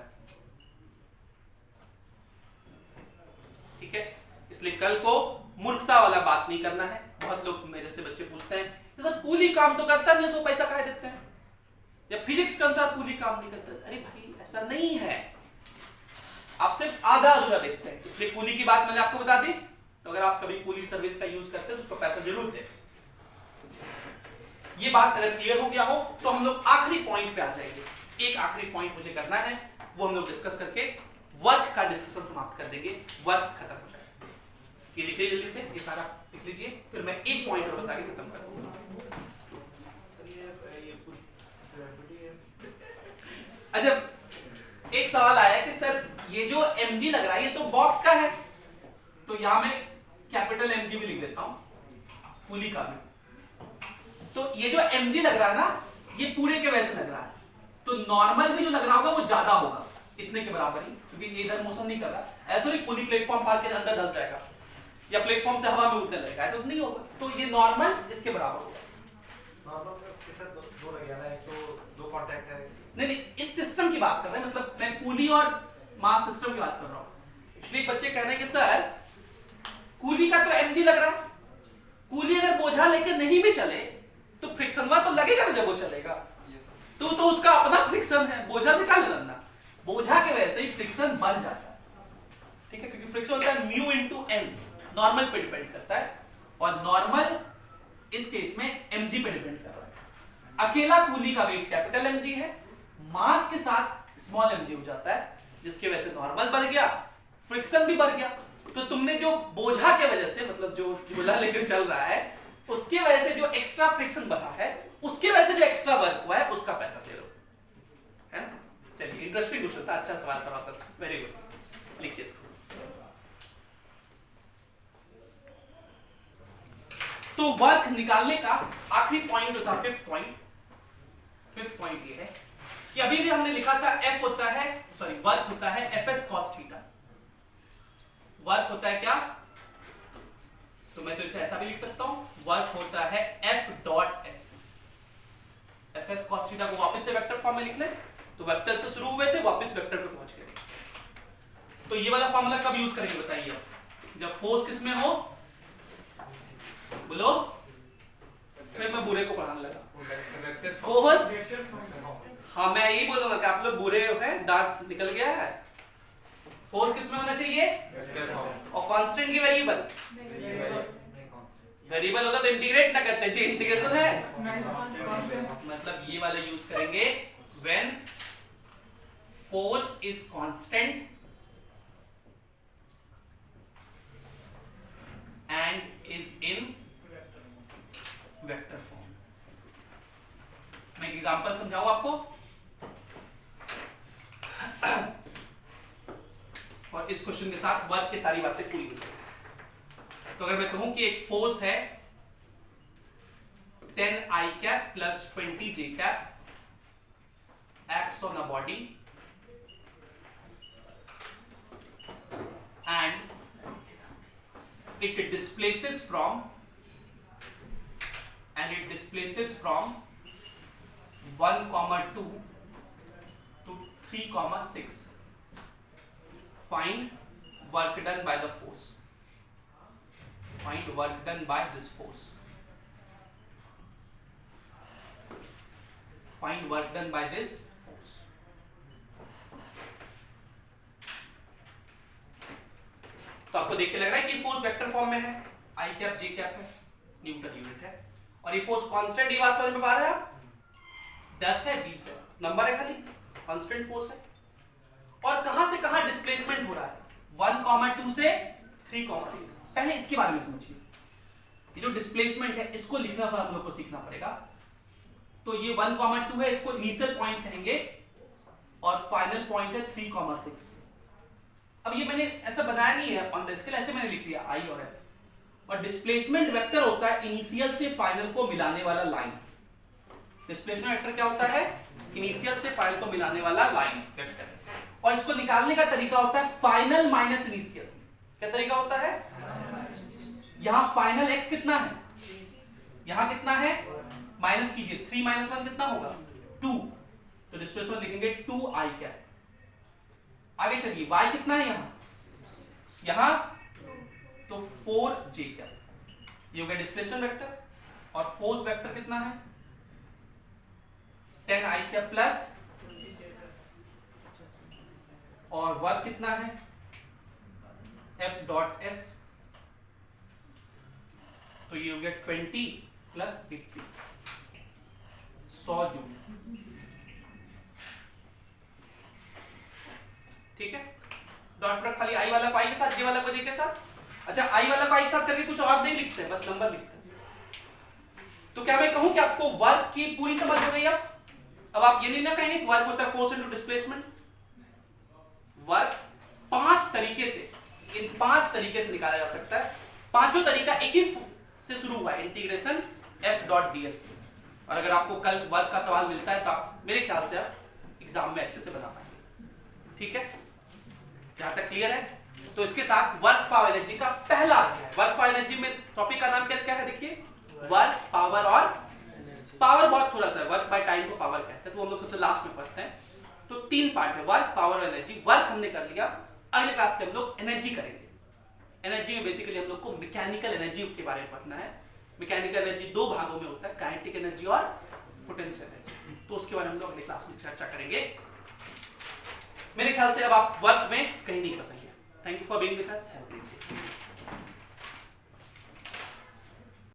ठीक है, इसलिए कल को मूर्खता वाला बात नहीं करना है। बहुत लोग मेरे से बच्चे पूछते हैं कि सर कूली काम तो करता नहीं, उसको पैसा काहे देते हैं, या फिजिक्स के अनुसार कूली काम नहीं करता। अरे भाई ऐसा नहीं है, आप सिर्फ आधा अधूरा देखते हैं। इसलिए कूली की बात मैंने आपको बता दी, तो अगर आप कभी कूली सर्विस का यूज करते हैं तो उसको पैसा जरूर दें। ये बात अगर क्लियर हो गया हो तो हम लोग आखिरी पॉइंट पे आ जाएंगे। एक आखिरी पॉइंट मुझे करना है, वो हम लोग डिस्कस करके वर्क का डिस्कशन समाप्त कर देंगे, वर्क खत्म हो जाएगा। ये लिख लीजिए जल्दी से, ये सारा लिख लीजिए, फिर मैं एक पॉइंट और बता के खत्म कर दूंगा। अच्छा, एक सवाल आया कि सर ये जो mg लग रहा है ये तो बॉक्स का है, तो यहां मैं कैपिटल mg भी लिख देता हूं, कूली का भी। तो ये जो mg लग रहा है ना, ये पूरे के वैसे लग रहा है, तो नॉर्मल भी जो लग रहा होगा वो ज्यादा होगा, इतने के बराबर ही, क्योंकि ये इधर मोशन नहीं कर रहा। ऐसा थोड़ी कूली प्लेटफॉर्म पार के अंदर धंस जाएगा या प्लेटफॉर्म से हवा में उड़ने लगेगा, ऐसा तो नहीं होगा। तो ये नॉर्मल इसके बराबर होगा। नॉर्मल कितना दो लग गया ना, एक तो दो कांटेक्ट है। नहीं, इस सिस्टम की बात कर रहे हैं, मतलब मैं कूली और मास सिस्टम की बात कर रहा हूं। एक्चुअली बच्चे कह रहे हैं कि सर कूली का तो mg लग रहा है, कूली अगर बोझा लेके नहीं भी चले तो फ्रिक्शन तो लगेगा ना जब वो चलेगा, तो उसका अपना फ्रिक्शन है, बोझा से क्या लेना। बोझा के वजह से फ्रिक्शन बढ़ जाता है, ठीक है, क्योंकि फ्रिक्शन होता है म्यू इनटू n, नॉर्मल पे डिपेंड करता है, और नॉर्मल इस केस में mg पे डिपेंड कर रहा है। अकेला कूली का वेट कैपिटल mg है, मास के साथ स्मॉल mg हो जाता है, जिसकी वजह से नॉर्मल बढ़ गया, फ्रिक्शन भी बढ़ गया। तो तुमने जो बोझा के वजह से, मतलब जो झोला लेकर चल रहा है, उसके वजह से जो एक्स्ट्रा फ्रिक्शन बढ़ा है, उसके वजह से जो एक्स्ट्रा वर्क हुआ है उसका पैसा दे दो, है ना। चलिए, इंटरेस्टिंग क्वेश्चन था, अच्छा सवाल था सर, वेरी गुड, लिखिए इसको। तो वर्क निकालने का आखिरी पॉइंट होता है फिफ्थ पॉइंट ये है कि अभी भी हमने लिखा था F होता है, सॉरी वर्क होता है Fs cos थीटा। वर्क होता है क्या, तो मैं तो इसे ऐसा भी लिख सकता हूं, वर्क होता है F dot S। Fs cos theta को वापस से वेक्टर फॉर्म में लिख ले, तो वेक्टर से शुरू हुए थे वापस वेक्टर पे पहुंच गए। तो ये वाला फॉर्मूला कब यूज करेंगे बताइए, जब फोर्स किस में हो, बोलो, फिर मैं बुरे को पढ़ाने लगा। फोर्स, हाँ मैं यही बोलूंगा कि आप लोग बुरे हैं, दांत निकल गया है। फोर्स किस में होना चाहिए, और कांस्टेंट की वेरिएबल, वेरिएबल होगा तो इंटीग्रेट ना करते, जी इंटीग्रेशन है, मतलब ये वाला यूज करेंगे when force is constant and is in vector form. मैं एक एग्जांपल समझाऊं आपको, और इस क्वेश्चन के साथ वर्क की सारी बातें पूरी हो जाएगी। तो अगर मैं कहूं कि एक फोर्स है 10i cap plus 20j cap acts on a body and it displaces from 1,2 to 3,6. Find work done by the force. Find work done by this force. Find work done by this force. तो आपको देख के लग रहा है कि force vector form में है, I कैप J कैप है, न्यूटन यूनिट है, और ये फोर्स कांस्टेंट, ये बात समझ में आ रहा है आप? 10 है 20 है, नंबर है खाली, कांस्टेंट फोर्स है। और कहां से कहां डिस्प्लेसमेंट हो रहा है, 1,2 से 3,6। पहले इसके बारे में समझिए, ये जो डिस्प्लेसमेंट है इसको लिखना पर आप लोग को सीखना पड़ेगा। तो ये 1,2 है, इसको इनिशियल पॉइंट कहेंगे, और फाइनल पॉइंट है 3,6। अब ये मैंने ऐसा बनाया नहीं है ऑन द स्केल, ऐसे मैंने लिख लिया I और F। और डिस्प्लेसमेंट वेक्टर होता है इनिशियल से फाइनल को मिलाने वाला लाइन। डिस्प्लेसमेंट वेक्टर क्या होता है? इनिशियल से फाइनल को मिलाने वाला लाइन वेक्टर। और इसको निकालने का तरीका होता है फाइनल माइनस इनिशियल। क्या तरीका होता है? यहां फाइनल एक्स कितना है, यहां कितना है, माइनस कीजिए, 3 - 1 कितना होगा? 2। तो डिस्प्लेसमेंट लिखेंगे 2i कैप। आगे चलिए, y कितना है यहां तो 4j कैप। ये हो गया डिस्प्लेसमेंट वेक्टर। और फोर्स वेक्टर कितना है? 10i कैप प्लस, और वर्क कितना है? F.S। तो ये हो गया 20 प्लस 50, 100 जूल। ठीक है, डॉट प्रोडक्ट खाली आई वाला को आई के साथ, जे वाला को जे के साथ। अच्छा, आई वाला को आई के साथ करके कुछ और नहीं लिखते, बस नंबर लिखते हैं। तो क्या मैं कहूं कि आपको वर्क की पूरी समझ हो गई? अब आप ये नहीं ना कहेंगे वर्क होता है फोर्स इनटू डिस्प्लेसमेंट। वर्क 5 तरीके से, इन 5 तरीके से निकाला जा सकता है। पांचों तरीका एक ही से शुरू हुआ है, इंटीग्रेशन F.ds। और अगर आपको कल वर्क का सवाल मिलता है तो आप मेरे ख्याल से आप एग्जाम में अच्छे से बना पाएंगे। ठीक है, यहां तक क्लियर है? तो इसके साथ वर्क पावर एनर्जी का पहला अध्याय। वर्क पावर एनर्जी में टॉपिक का नाम क्या है? देखिए, वर्क पावर। और पावर बहुत थोड़ा सा है, वर्क बाय टाइम को पावर कहते हैं, तो हम लोग सबसे लास्ट में पढ़ते हैं। तो 3 पार्ट है, वर्क, पावर और एनर्जी। वर्क हमने कर लिया, अगले क्लास से हम लोग एनर्जी करेंगे। एनर्जी में बेसिकली हम लोग को मैकेनिकल एनर्जी के बारे में पढ़ना है। मैकेनिकल एनर्जी 2 भागों में होता है, काइनेटिक एनर्जी और पोटेंशियल एनर्जी। तो उसके बारे में हम लोग अगले क्लास में चर्चा करेंगे। मेरे ख्याल से अब आप वर्क में कहीं नहीं फंसेंगे। Thank you for being with us, have a great day.